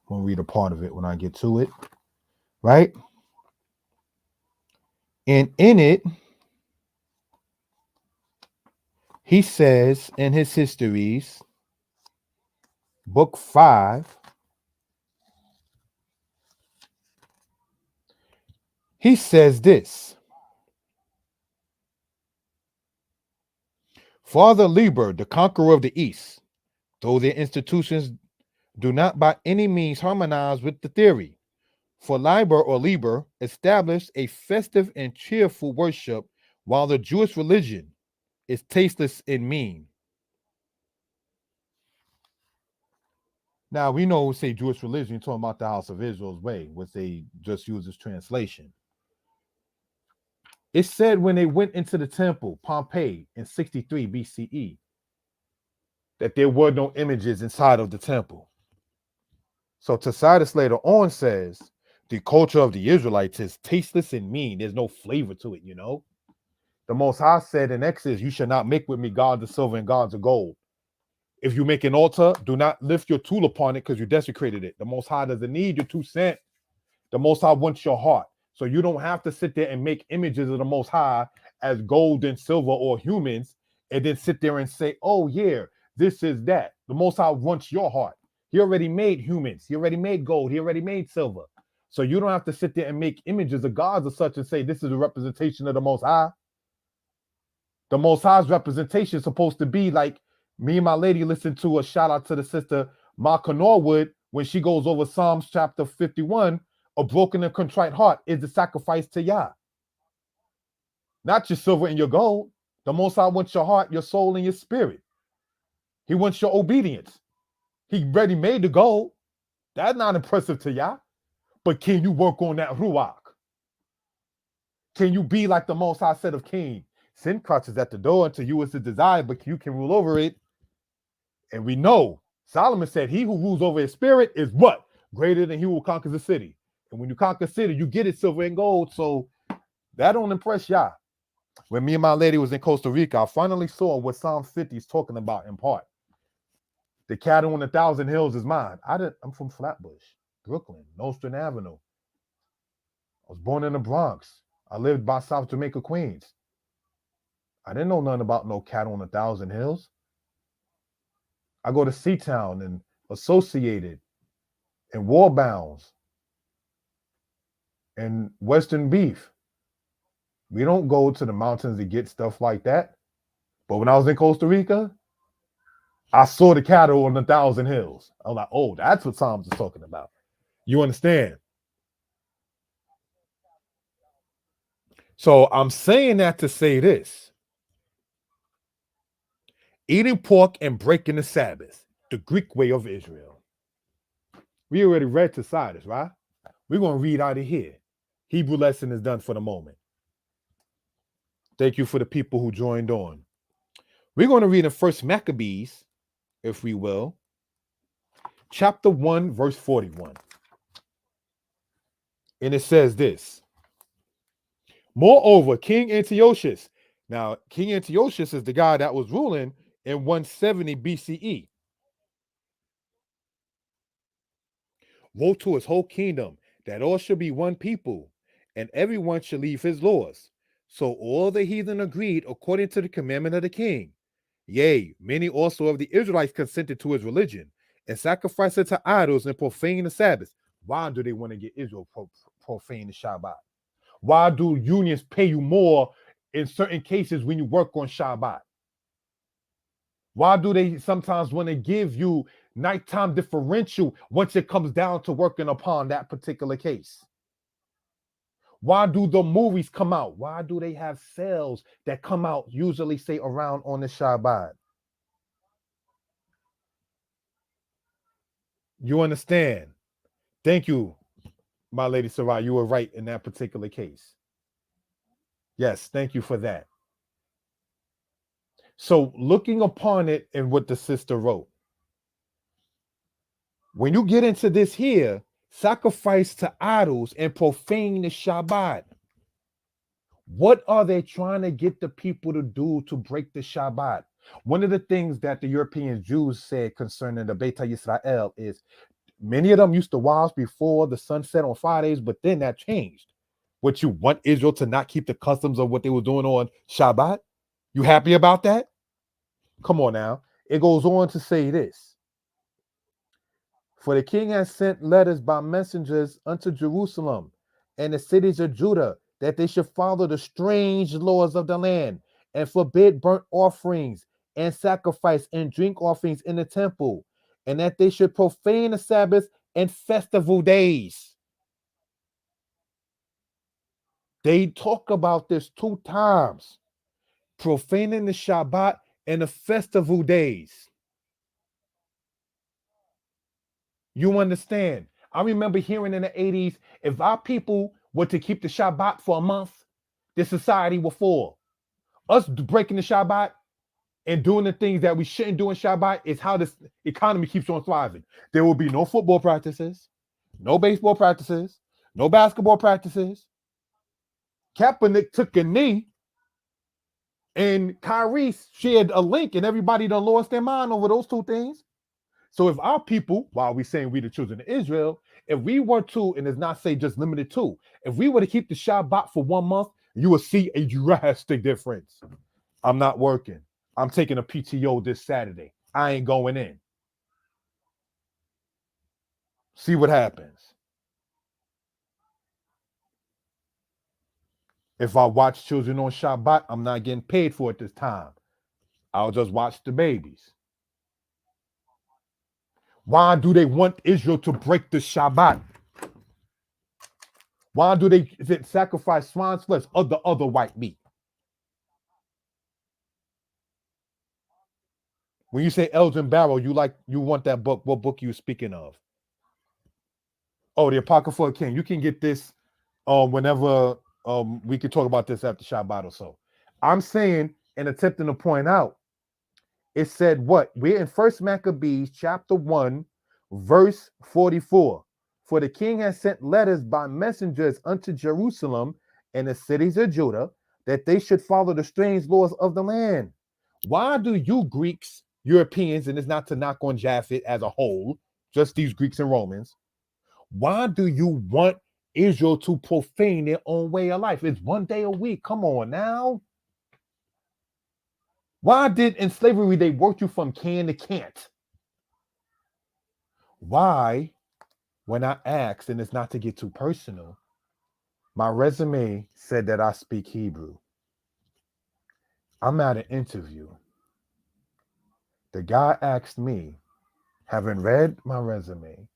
I'm going to read a part of it when I get to it, right? And in it, he says in his histories, book 5, he says this. Father Liber, the conqueror of the East, though their institutions do not by any means harmonize with the theory, for Liber established a festive and cheerful worship, while the Jewish religion is tasteless and mean. Now, we know, say Jewish religion, you're talking about the house of Israel's way, which they just use as translation. It said when they went into the temple, Pompeii, in 63 BCE, that there were no images inside of the temple. So Tacitus later on says the culture of the Israelites is tasteless and mean. There's no flavor to it, you know. The Most High said in Exodus, you shall not make with me gods of silver and gods of gold. If you make an altar, do not lift your tool upon it because you desecrated it. The Most High doesn't need your 2 cents. The Most High wants your heart. So you don't have to sit there and make images of the Most High as gold and silver or humans and then sit there and say, oh, yeah, this is that. The Most High wants your heart. He already made humans. He already made gold. He already made silver. So you don't have to sit there and make images of gods or such and say, this is a representation of the Most High. The Most High's representation is supposed to be like me and my lady listened to a shout out to the sister Marka Norwood when she goes over Psalms chapter 51. A broken and contrite heart is the sacrifice to Yah. Not your silver and your gold. The Most High wants your heart, your soul, and your spirit. He wants your obedience. He already made the gold. That's not impressive to Yah. But can you work on that ruach? Can you be like the Most High said of Cain? Sin crouches at the door until you is the desire, but you can rule over it. And we know Solomon said, he who rules over his spirit is what? Greater than he who conquers the city. And when you conquer city, you get it silver and gold. So that don't impress Yah. When me and my lady was in Costa Rica, I finally saw what Psalm 50 is talking about in part. The cattle on 1,000 hills is mine. I'm from Flatbush, Brooklyn, Nostrand Avenue. I was born in the Bronx. I lived by South Jamaica, Queens. I didn't know nothing about no cattle on 1,000 hills. I go to Seatown and Associated and Warbounds and Western Beef. We don't go to the mountains to get stuff like that. But when I was in Costa Rica, I saw the cattle on 1,000 hills. I was like, oh, that's what Psalms is talking about. You understand? So I'm saying that to say this. Eating pork and breaking the Sabbath, the Greek way of Israel. We already read Tacitus, right? We're going to read out of here. Hebrew lesson is done for the moment. Thank you for the people who joined on. We're going to read in 1 Maccabees, if we will, chapter 1, verse 41. And it says this. Moreover, King Antiochus. Now, King Antiochus is the guy that was ruling in 170 BCE. Woe to his whole kingdom, that all should be one people, and everyone should leave his laws. So all the heathen agreed according to the commandment of the king. Yea, many also of the Israelites consented to his religion and sacrificed it to idols and profaned the Sabbath. Why do they want to get Israel profane the Shabbat? Why do unions pay you more in certain cases when you work on Shabbat? Why do they sometimes want to give you nighttime differential once it comes down to working upon that particular case? Why do the movies come out? Why do they have sales that come out usually say around on the Shabbat? You understand? Thank you, my lady Sarai. You were right in that particular case. Yes, thank you for that. So looking upon it and what the sister wrote, when you get into this here, sacrifice to idols and profane the Shabbat. What are they trying to get the people to do to break the Shabbat? One of the things that the European Jews said concerning the Beit Yisrael is many of them used to wash before the sun set on Fridays, but then that changed. What, you want Israel to not keep the customs of what they were doing on Shabbat? You happy about that? Come on now. It goes on to say this. For the king has sent letters by messengers unto Jerusalem and the cities of Judah, that they should follow the strange laws of the land and forbid burnt offerings and sacrifice and drink offerings in the temple, and that they should profane the Sabbath and festival days. They talk about this 2 times, profaning the Shabbat and the festival days. You understand? I remember hearing in the 80s, if our people were to keep the Shabbat for a month, this society will fall. Us breaking the Shabbat and doing the things that we shouldn't do in Shabbat is how this economy keeps on thriving. There will be no football practices, no baseball practices, no basketball practices. Kaepernick took a knee and Kyrie shared a link and everybody done lost their mind over those 2 things. So if our people, while we saying we the children of Israel, if we were to, and it's not say just limited to, if we were to keep the Shabbat for 1 month, you will see a drastic difference. I'm not working. I'm taking a PTO this Saturday. I ain't going in. See what happens. If I watch children on Shabbat, I'm not getting paid for it this time. I'll just watch the babies. Why do they want Israel to break the Shabbat? Why do they sacrifice swine's flesh or the other white meat? When you say Elgin Barrow, you want that book. What book are you speaking of? Oh, the Apocrypha King. You can get this whenever we can talk about this after Shabbat or so. I'm saying and attempting to point out, it said what? We're in First Maccabees chapter 1, verse 44. For the king has sent letters by messengers unto Jerusalem and the cities of Judah, that they should follow the strange laws of the land. Why do you Greeks, Europeans, and it's not to knock on Japhet as a whole, just these Greeks and Romans, why do you want Israel to profane their own way of life? It's 1 day a week. Come on now. Why did in slavery they worked you from can to can't? Why, when I asked, and it's not to get too personal, my resume said that I speak Hebrew. I'm at an interview. The guy asked me, having read my resume,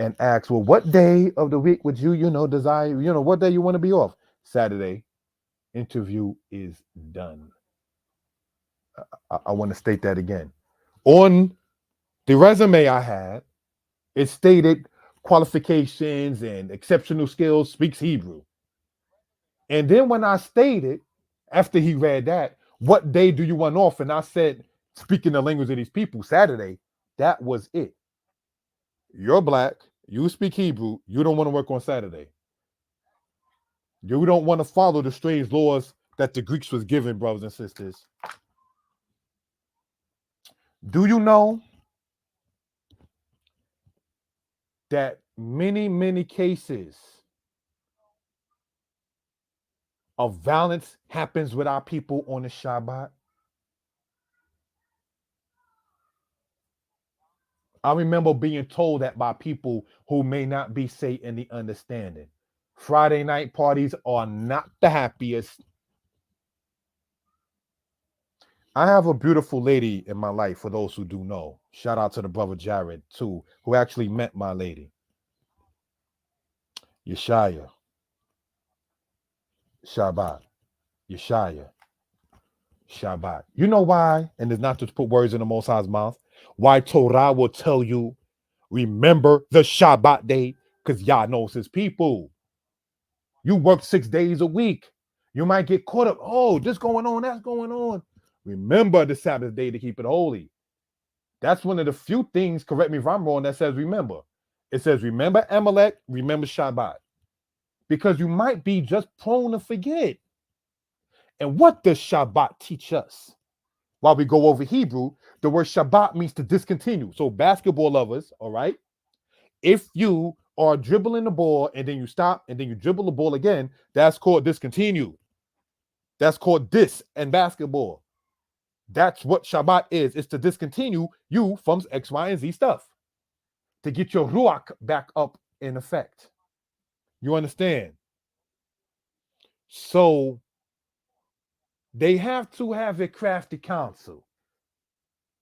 and asked, well, what day of the week would you desire, what day you want to be off? Saturday. Interview is done. I want to state that again. On the resume I had, it stated qualifications and exceptional skills, speaks Hebrew. And then when I stated, after he read that, what day do you want off? And I said, speaking the language of these people, Saturday, that was it. You're black, you speak Hebrew, you don't want to work on Saturday. You don't want to follow the strange laws that the Greeks was given, brothers and sisters. Do you know that many cases of violence happens with our people on the Shabbat? I remember being told that by people who may not be, say, in the understanding. Friday night parties are not the happiest. I have a beautiful lady in my life, for those who do know. Shout out to the brother Jared, too, who actually met my lady. Yeshaya. Shabbat. Yeshaya. Shabbat. You know why? And it's not to put words in the Most High's mouth. Why Torah will tell you, remember the Shabbat day, because Yah knows his people. You work 6 days a week. You might get caught up. Oh, this going on, that's going on. Remember the Sabbath day to keep it holy. That's one of the few things, correct me if I'm wrong, that says remember. It says remember Amalek, remember Shabbat. Because you might be just prone to forget. And what does Shabbat teach us? While we go over Hebrew, the word Shabbat means to discontinue. So basketball lovers, all right? If you are dribbling the ball and then you stop and then you dribble the ball again, that's called discontinue. That's called dis and basketball. That's what Shabbat is. It's to discontinue you from X, Y, and Z stuff. To get your ruach back up in effect. You understand? So they have to have a crafty counsel.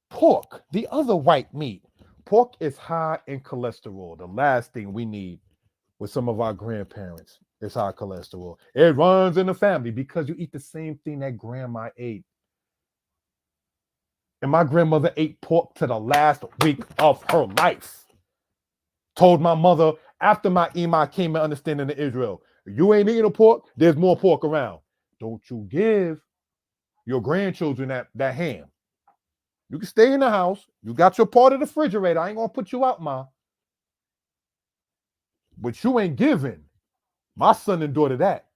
Pork, the other white meat. Pork is high in cholesterol. The last thing we need with some of our grandparents is high cholesterol. It runs in the family because you eat the same thing that grandma ate. And my grandmother ate pork to the last week of her life. Told my mother after my Ima came in understanding of Israel, you ain't eating a pork, there's more pork around. Don't you give your grandchildren that ham. You can stay in the house. You got your part of the refrigerator. I ain't gonna put you out, ma. But you ain't giving my son and daughter that.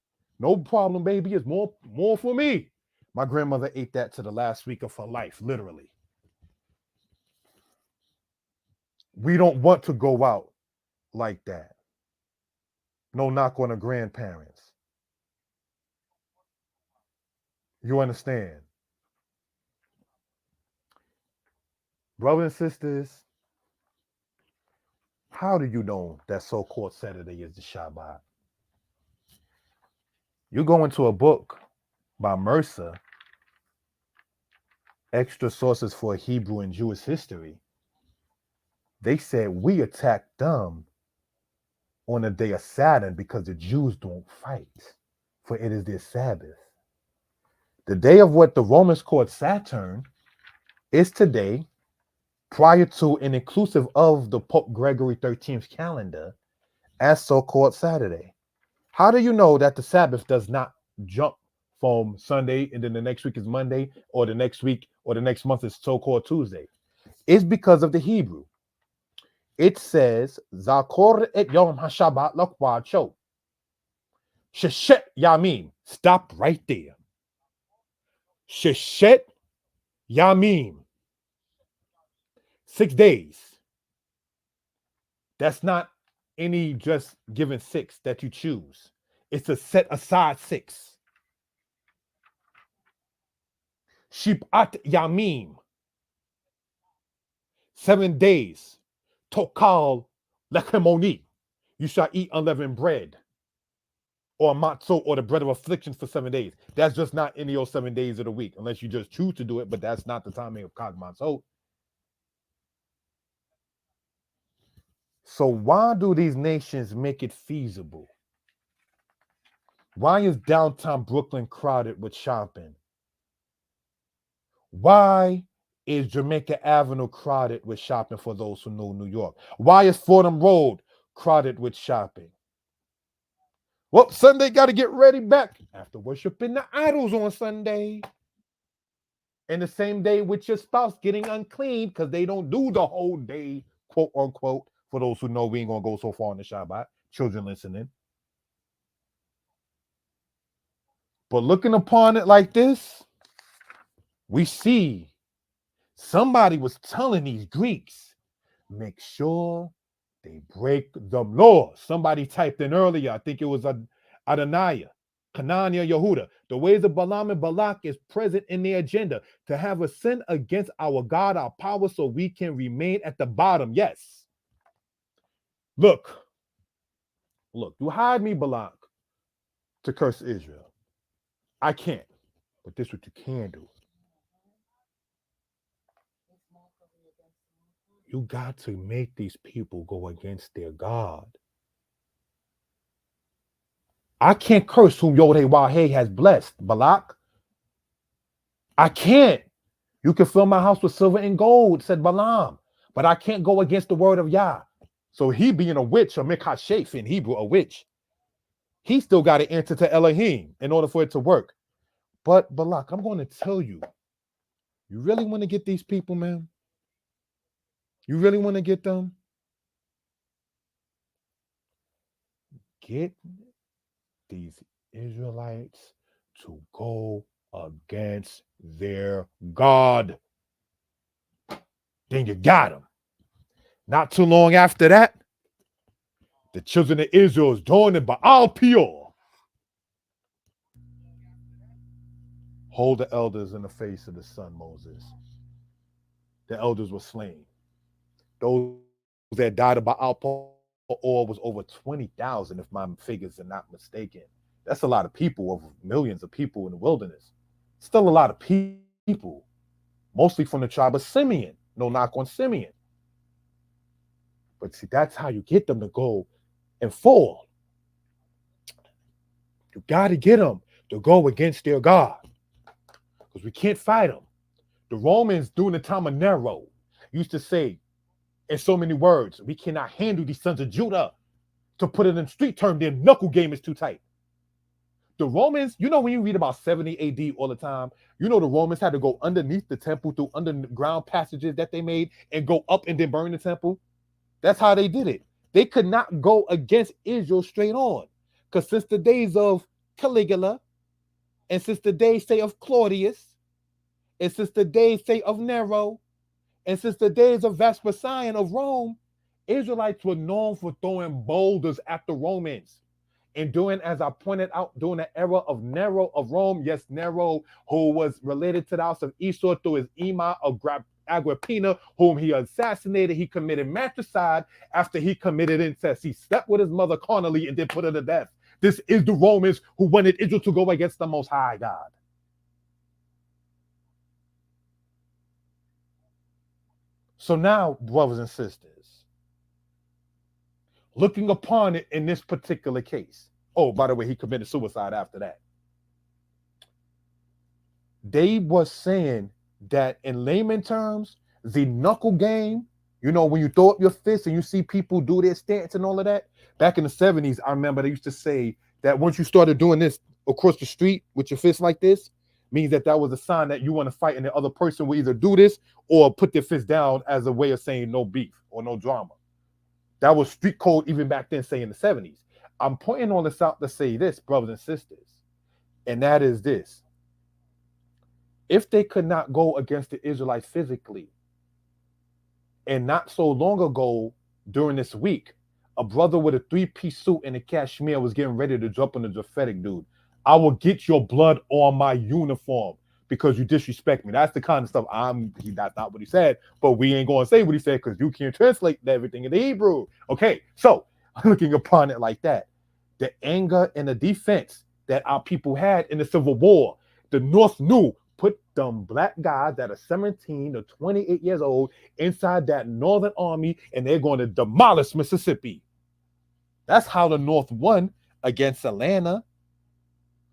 No problem, baby. It's more for me. My grandmother ate that to the last week of her life, literally. We don't want to go out like that. No knock on the grandparents. You understand? Brothers and sisters, how do you know that so-called Saturday is the Shabbat? You go into a book by Mercer, Extra Sources for Hebrew and Jewish History. They said we attacked them on the day of Saturn because the Jews don't fight, for it is their Sabbath. The day of what the Romans called Saturn is today, prior to and inclusive of the Pope Gregory XIII's calendar, as so-called Saturday. How do you know that the Sabbath does not jump from Sunday and then the next week is Monday, or the next week or the next month is so-called Tuesday? It's because of the Hebrew. It says, Zakor et Yom HaShabbat Lakwacho. Sheshet Yamim. Stop right there. Sheshet Yamim. 6 days. That's not any just given 6 that you choose. It's a set aside 6. Shibat Yamim. 7 days. Tokal Lechemoni. You shall eat unleavened bread. Or matzo, or the bread of afflictions for 7 days. That's just not any of those 7 days of the week, unless you just choose to do it, but that's not the timing of Chag Matzot. So why do these nations make it feasible? Why is downtown Brooklyn crowded with shopping? Why is Jamaica Avenue crowded with shopping for those who know New York? Why is Fordham Road crowded with shopping? Well, Sunday got to get ready back after worshiping the idols on Sunday. And the same day with your spouse getting unclean because they don't do the whole day, quote unquote, for those who know we ain't going to go so far on the Shabbat. Children listening. But looking upon it like this, we see somebody was telling these Greeks, make sure they break the law. Somebody typed in earlier, I think it was Adonaiah. Hananiah, Yehuda. The ways of Balaam and Balak is present in their agenda to have a sin against our God, our power, so we can remain at the bottom. Yes. Look, you hired me, Balak, to curse Israel. I can't. But this is what you can do. You got to make these people go against their God. I can't curse whom Yod-Heh-Wah-Heh has blessed, Balak. I can't. You can fill my house with silver and gold, said Balaam, but I can't go against the word of Yah. So he being a witch, a Mikashef in Hebrew, a witch, he still got to answer to Elohim in order for it to work. But Balak, I'm going to tell you, you really want to get these people, man? You really want to get them? Get these Israelites to go against their God. Then you got them. Not too long after that, the children of Israel is joining Baal Peor. Hold the elders in the face of the son Moses. The elders were slain. Those that died of Baal Peor was over 20,000, if my figures are not mistaken. That's a lot of people, over millions of people in the wilderness. Still a lot of people, mostly from the tribe of Simeon. No knock on Simeon. But see, that's how you get them to go and fall. You got to get them to go against their God, because we can't fight them. The Romans, during the time of Nero, used to say in so many words, we cannot handle these sons of Judah. To put it in street term, their knuckle game is too tight. The Romans, when you read about 70 AD all the time, the Romans had to go underneath the temple through underground passages that they made and go up and then burn the temple. That's how they did it. They could not go against Israel straight on. Because since the days of Caligula, and since the days, say, of Claudius, and since the days, say, of Nero, and since the days of Vespasian of Rome, Israelites were known for throwing boulders at the Romans. And doing, as I pointed out, during the era of Nero of Rome, yes, Nero, who was related to the house of Esau through his Ema of Agrippina, whom he assassinated, he committed matricide after he committed incest. He slept with his mother carnally and then put her to death. This is the Romans who wanted Israel to go against the Most High God. So now, brothers and sisters, looking upon it in this particular case. Oh, by the way, he committed suicide after that. They were saying that in layman terms, the knuckle game, when you throw up your fist and you see people do their stance and all of that, back in the 70s, I remember they used to say that once you started doing this across the street with your fist like this, means that was a sign that you want to fight, and the other person will either do this or put their fist down as a way of saying no beef or no drama. That was street code even back then, say in the 70s. I'm pointing all this out to say this, brothers and sisters, and that is this. If they could not go against the Israelites physically, and not so long ago during this week, a brother with a 3-piece suit and a cashmere was getting ready to jump on the prophetic dude. I will get your blood on my uniform because you disrespect me. That's the kind of stuff that's not what he said, but we ain't going to say what he said because you can't translate everything into Hebrew. Okay, so looking upon it like that, the anger and the defense that our people had in the Civil War, the North knew, put them black guys that are 17 to 28 years old inside that Northern Army, and they're going to demolish Mississippi. That's how the North won against Atlanta.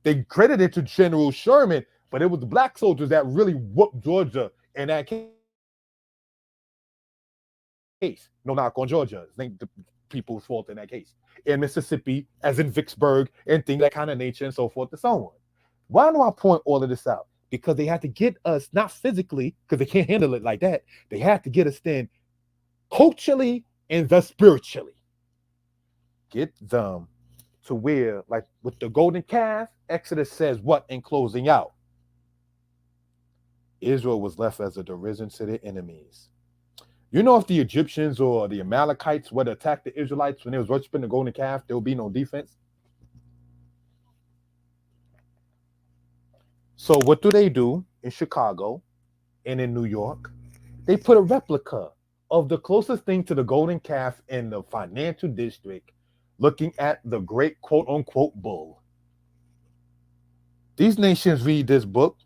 They credited it to General Sherman, but it was the black soldiers that really whooped Georgia in that case. No knock on Georgia. It ain't the people's fault in that case. In Mississippi, as in Vicksburg, and things of that kind of nature, and so forth and so on. Why do I point all of this out? Because they had to get us, not physically, because they can't handle it like that. They had to get us then culturally and thus spiritually. Get them to where, like with the golden calf, Exodus says what in closing out? Israel was left as a derision to their enemies. If the Egyptians or the Amalekites would attack the Israelites when they was worshiping the golden calf, there would be no defense. So what do they do in Chicago and in New York? They put a replica of the closest thing to the golden calf in the financial district, looking at the great quote unquote bull. These nations read this book.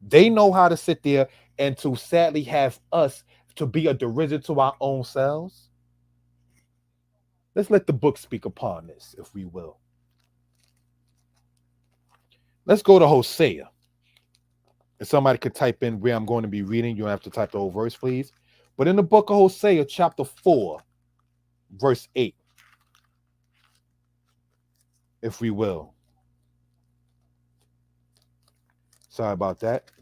They know how to sit there and to sadly have us to be a derision to our own selves. Let's let the book speak upon this, if we will. Let's go to Hosea. And somebody could type in where I'm going to be reading. You don't have to type the whole verse, please. But in the book of Hosea, chapter 4, verse 8, if we will. Sorry about that.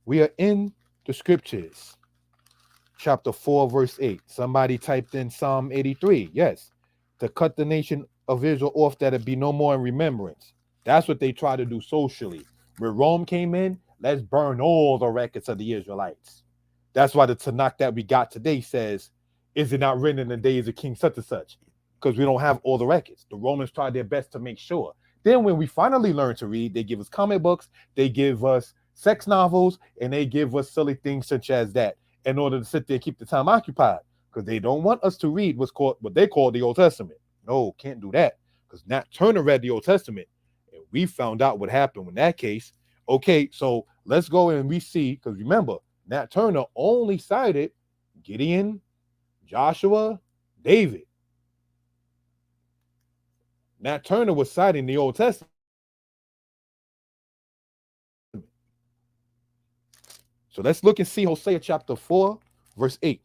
We are in the scriptures. Chapter 4, verse 8. Somebody typed in Psalm 83. Yes. To cut the nation of Israel off that it be no more in remembrance. That's what they try to do socially. When Rome came in, let's burn all the records of the Israelites. That's why the Tanakh that we got today says, is it not written in the days of King such and such? Because we don't have all the records. The Romans tried their best to make sure. Then when we finally learn to read, they give us comic books, they give us sex novels, and they give us silly things such as that in order to sit there and keep the time occupied. Because they don't want us to read what they call the Old Testament. No, can't do that. Because Nat Turner read the Old Testament. And we found out what happened in that case. Okay, so let's go and we see, because remember, Nat Turner only cited Gideon, Joshua, David. Nat Turner was citing the Old Testament. So let's look and see Hosea chapter 4, verse 8.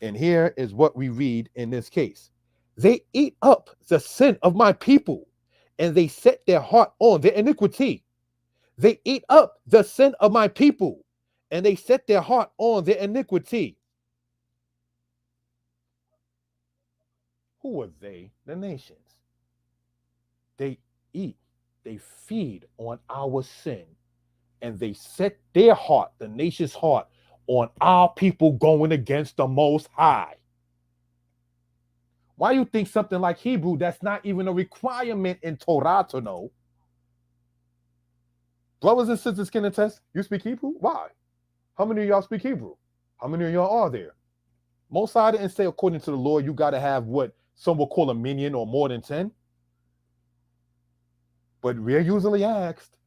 And here is what we read in this case. They eat up the sin of my people, and they set their heart on their iniquity. They eat up the sin of my people, and they set their heart on their iniquity. Who are they? The nations. They eat, they feed on our sin, and they set their heart, the nation's heart, on our people going against the Most High. Why you think something like Hebrew, that's not even a requirement in Torah to know? Brothers and sisters can attest, you speak Hebrew? Why? How many of y'all speak Hebrew? How many of y'all are there? Most I didn't say according to the Lord, you got to have what some will call a minion or more than 10. But we're usually asked,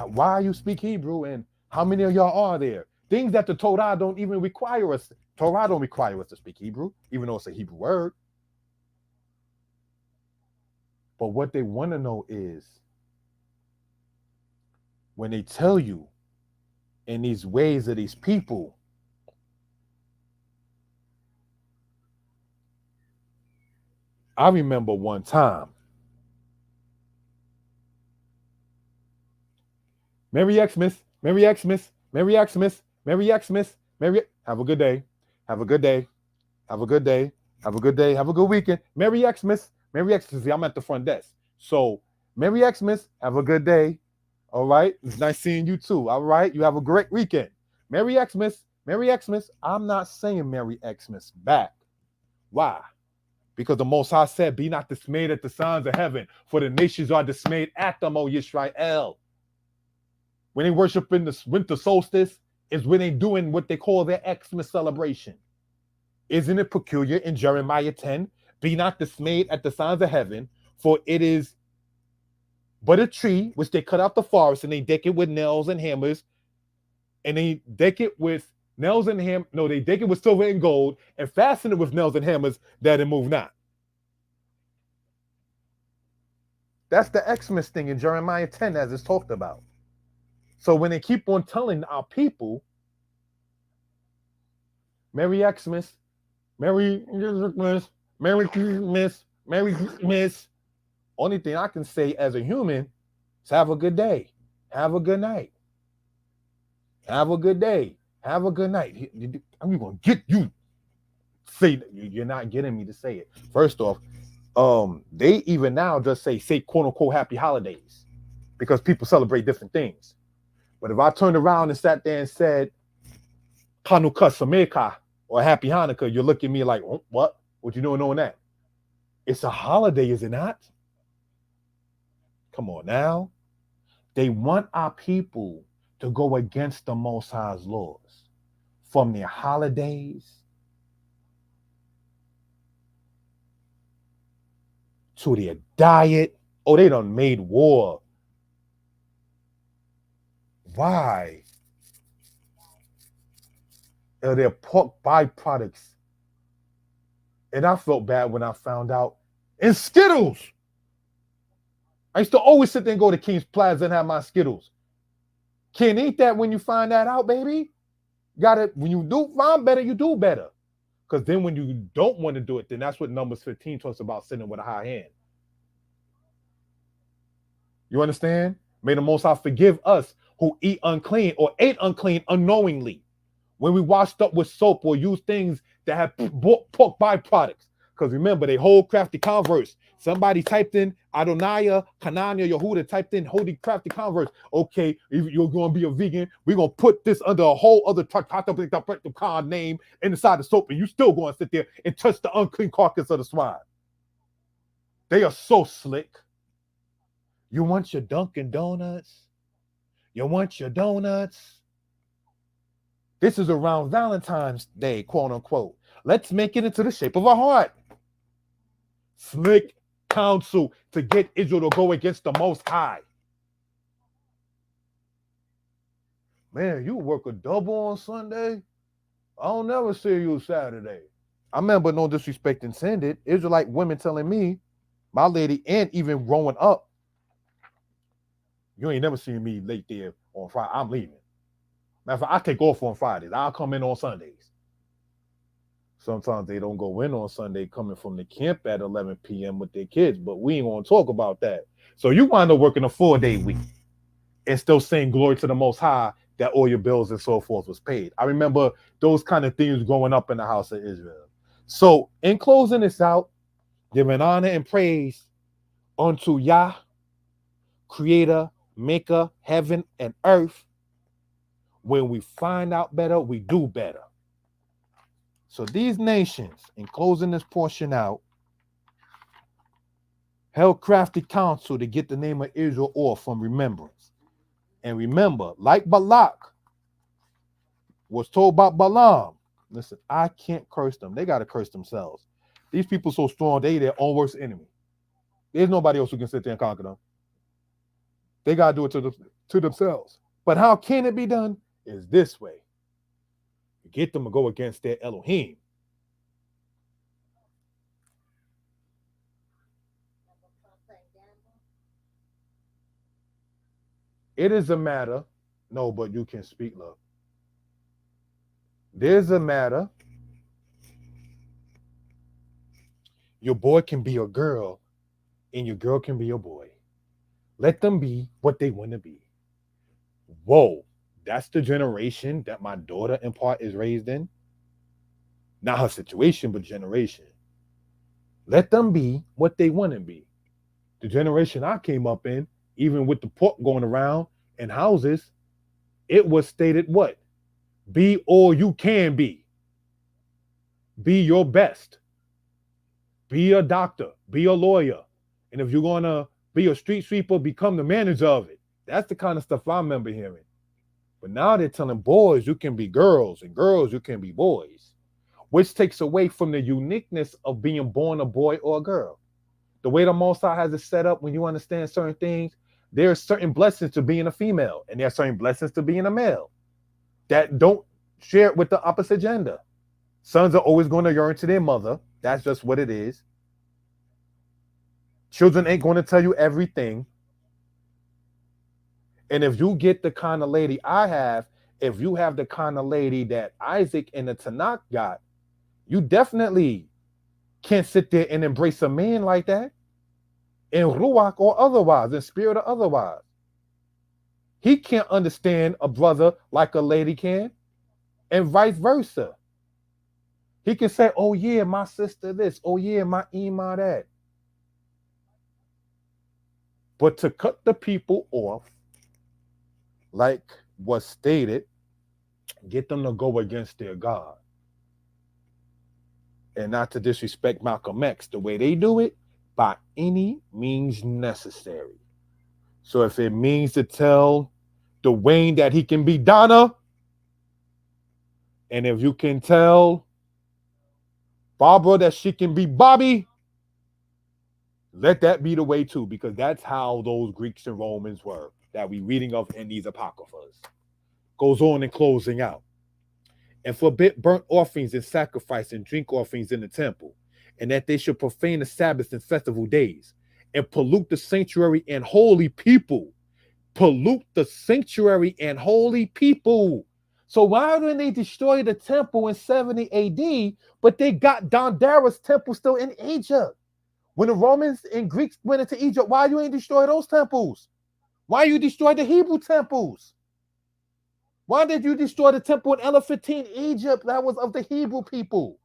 why you speak Hebrew and how many of y'all are there? Things that the Torah don't even require us. Torah don't require us to speak Hebrew, even though it's a Hebrew word. But what they want to know is, when they tell you in these ways of these people, I remember one time, Merry Xmas, Merry Xmas, Merry Xmas, Merry Xmas, Merry. Have a good day. Have a good day. Have a good day. Have a good day. Have a good weekend. Merry Xmas. Merry Xmas. See, I'm at the front desk. So, Merry Xmas. Have a good day. All right. It's nice seeing you too. All right. You have a great weekend. Merry Xmas. Merry Xmas. I'm not saying Merry Xmas back. Why? Because the Most High said, be not dismayed at the signs of heaven, for the nations are dismayed at them, O Yisrael. When they worship in the winter solstice, is when they doing what they call their Xmas celebration. Isn't it peculiar in Jeremiah 10? Be not dismayed at the signs of heaven, for it is but a tree which they cut out the forest, and they deck it with nails and hammers, and they deck it with nails and hammers. No, they deck it with silver and gold, and fasten it with nails and hammers, that it move not. That's the Xmas thing in Jeremiah 10, as it's talked about. So when they keep on telling our people, Merry Xmas, Merry Christmas, Merry Christmas, Merry Christmas, only thing I can say as a human is have a good day. Have a good night. Have a good day. Have a good night. I'm going to get you. Say that. You're not getting me to say it. First off, they even now just say quote unquote happy holidays because people celebrate different things. But if I turned around and sat there and said Hanukkah Sameka or Happy Hanukkah, you're looking at me like, oh, what? What you doing knowing that? It's a holiday, is it not? Come on now. They want our people to go against the Most High's laws, from their holidays to their diet. Oh, they done made war. Why? Their pork byproducts. And I felt bad when I found out. And Skittles. I used to always sit there and go to King's Plaza and have my Skittles. Can't eat that when you find that out, baby. Got it. When you do find better, you do better. Because then when you don't want to do it, then that's what Numbers 15 talks about, sitting with a high hand. You understand? May the Most High forgive us who eat unclean or ate unclean unknowingly. When we washed up with soap or used things that have pork byproducts. Because remember, they whole crafty converse. Somebody typed in Adonaiah, Kanania, Yehuda, typed in holy crafty converse. Okay, if you're going to be a vegan, we're going to put this under a whole other name inside the soap, and you still going to sit there and touch the unclean carcass of the swine. They are so slick. You want your Dunkin' Donuts? You want your donuts? This is around Valentine's Day, quote unquote. Let's make it into the shape of a heart. Slick counsel to get Israel to go against the Most High. Man, you work a double on Sunday? I'll never see you Saturday. I remember, no disrespect intended, Israelite women telling me, my lady, and even growing up, you ain't never seen me late there on Friday. I'm leaving. Matter of fact, I take off on Fridays. I'll come in on Sundays. Sometimes they don't go in on Sunday coming from the camp at 11 p.m. with their kids, but we ain't going to talk about that. So you wind up working a 4-day week and still saying glory to the Most High that all your bills and so forth was paid. I remember those kind of things growing up in the house of Israel. So in closing this out, giving honor and praise unto Yah, creator, maker, heaven and earth. When we find out better, we do better. So these nations, in closing this portion out, held crafty counsel to get the name of Israel off from remembrance. And remember, like Balak was told about Balaam, listen, I can't curse them. They got to curse themselves. These people so strong, they their own worst enemy. There's nobody else who can sit there and conquer them. They got to do it to themselves. But how can it be done? Is this way. Get them to go against their Elohim. It is a matter. No, but you can speak, love. There's a matter. Your boy can be a girl, and your girl can be a boy. Let them be what they want to be. Whoa, that's the generation that my daughter in part is raised in. Not her situation, but generation. Let them be what they want to be. The generation I came up in, even with the pork going around in houses, it was stated what? Be all you can be. Be your best. Be a doctor. Be a lawyer. And if you're going to be a street sweeper, become the manager of it. That's the kind of stuff I remember hearing. But now they're telling boys you can be girls and girls you can be boys, which takes away from the uniqueness of being born a boy or a girl. The way the Most High has it set up, when you understand certain things, there are certain blessings to being a female, and there are certain blessings to being a male that don't share it with the opposite gender. Sons are always going to yearn to their mother. That's just what it is. Children ain't going to tell you everything. And if you get the kind of lady I have, if you have the kind of lady that Isaac and the Tanakh got, you definitely can't sit there and embrace a man like that in Ruach or otherwise, in spirit or otherwise. He can't understand a brother like a lady can, and vice versa. He can say, oh yeah, my sister this, oh yeah, my Ima that. But to cut the people off, like was stated, get them to go against their God. And not to disrespect Malcolm X, the way they do it, by any means necessary. So if it means to tell Dwayne that he can be Donna, and if you can tell Barbara that she can be Bobby, let that be the way too, because that's how those Greeks and Romans were that we reading of in these apocryphas. Goes on in closing out. And forbid burnt offerings and sacrifice and drink offerings in the temple, and that they should profane the Sabbaths and festival days, and pollute the sanctuary and holy people. Pollute the sanctuary and holy people. So why didn't they destroy the temple in 70 AD, but they got Dondara's temple still in Egypt? When the Romans and Greeks went into Egypt, why you ain't destroy those temples? Why you destroy the Hebrew temples? Why did you destroy the temple in Elephantine, Egypt, that was of the Hebrew people?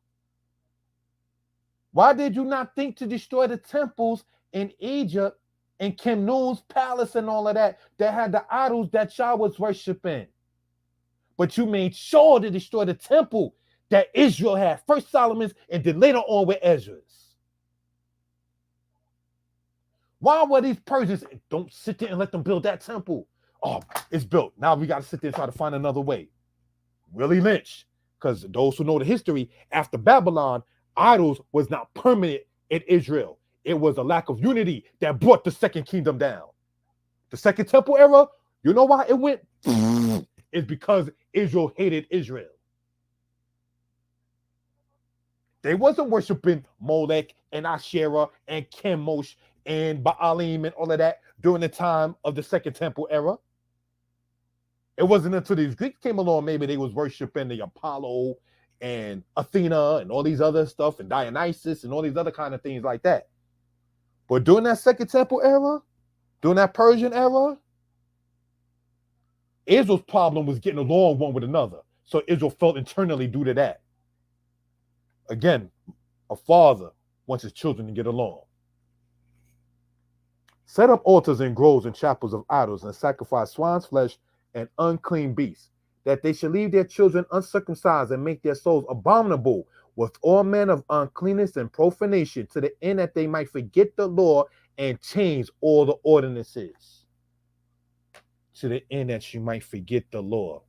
Why did you not think to destroy the temples in Egypt and Khnum's palace and all of that had the idols that y'all was worshiping? But you made sure to destroy the temple that Israel had, first Solomon's and then later on with Ezra's. Why were these Persians? Don't sit there and let them build that temple. Oh, it's built. Now we got to sit there and try to find another way. Willie Lynch, because those who know the history, after Babylon, idols was not permanent in Israel. It was a lack of unity that brought the second kingdom down. The second temple era, you know why it went? It's because Israel hated Israel. They wasn't worshiping Molech and Asherah and Chemosh and Baalim and all of that during the time of the second temple era. It wasn't until these Greeks came along, maybe they was worshiping the Apollo and Athena and all these other stuff and Dionysus and all these other kind of things like that. But during that second temple era, during that Persian era, Israel's problem was getting along one with another. So Israel felt internally due to that. Again, a father wants his children to get along. Set up altars and groves and chapels of idols and sacrifice swine's flesh and unclean beasts, that they should leave their children uncircumcised and make their souls abominable with all manner of uncleanness and profanation, to the end that they might forget the law and change all the ordinances. To the end that you might forget the law.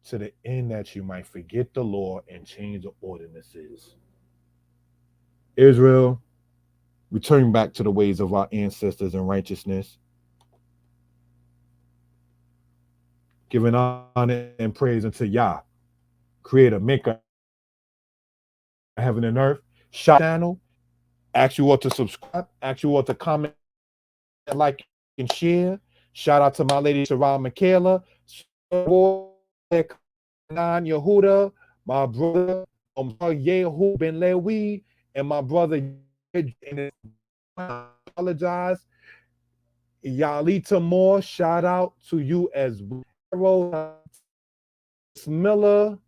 To the end that you might forget the law and change the ordinances. Israel, return back to the ways of our ancestors in righteousness, giving honor and praise unto Yah, creator, maker, heaven and earth. Shop channel. Ask you all to subscribe. Ask you all to comment, like, and share. Shout out to my lady Sarah Michaela, Yehuda, my brother Yehu Ben Lewi, and my brother. And I apologize. Yalita Moore, shout out to you as well. Miller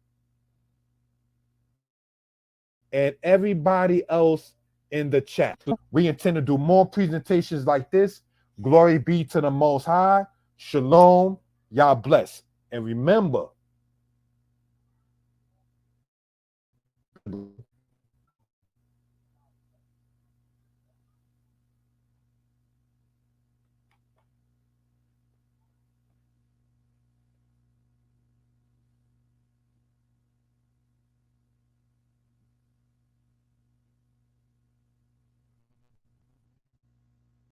and everybody else in the chat. We intend to do more presentations like this. Glory be to the Most High. Shalom. Y'all bless. And remember,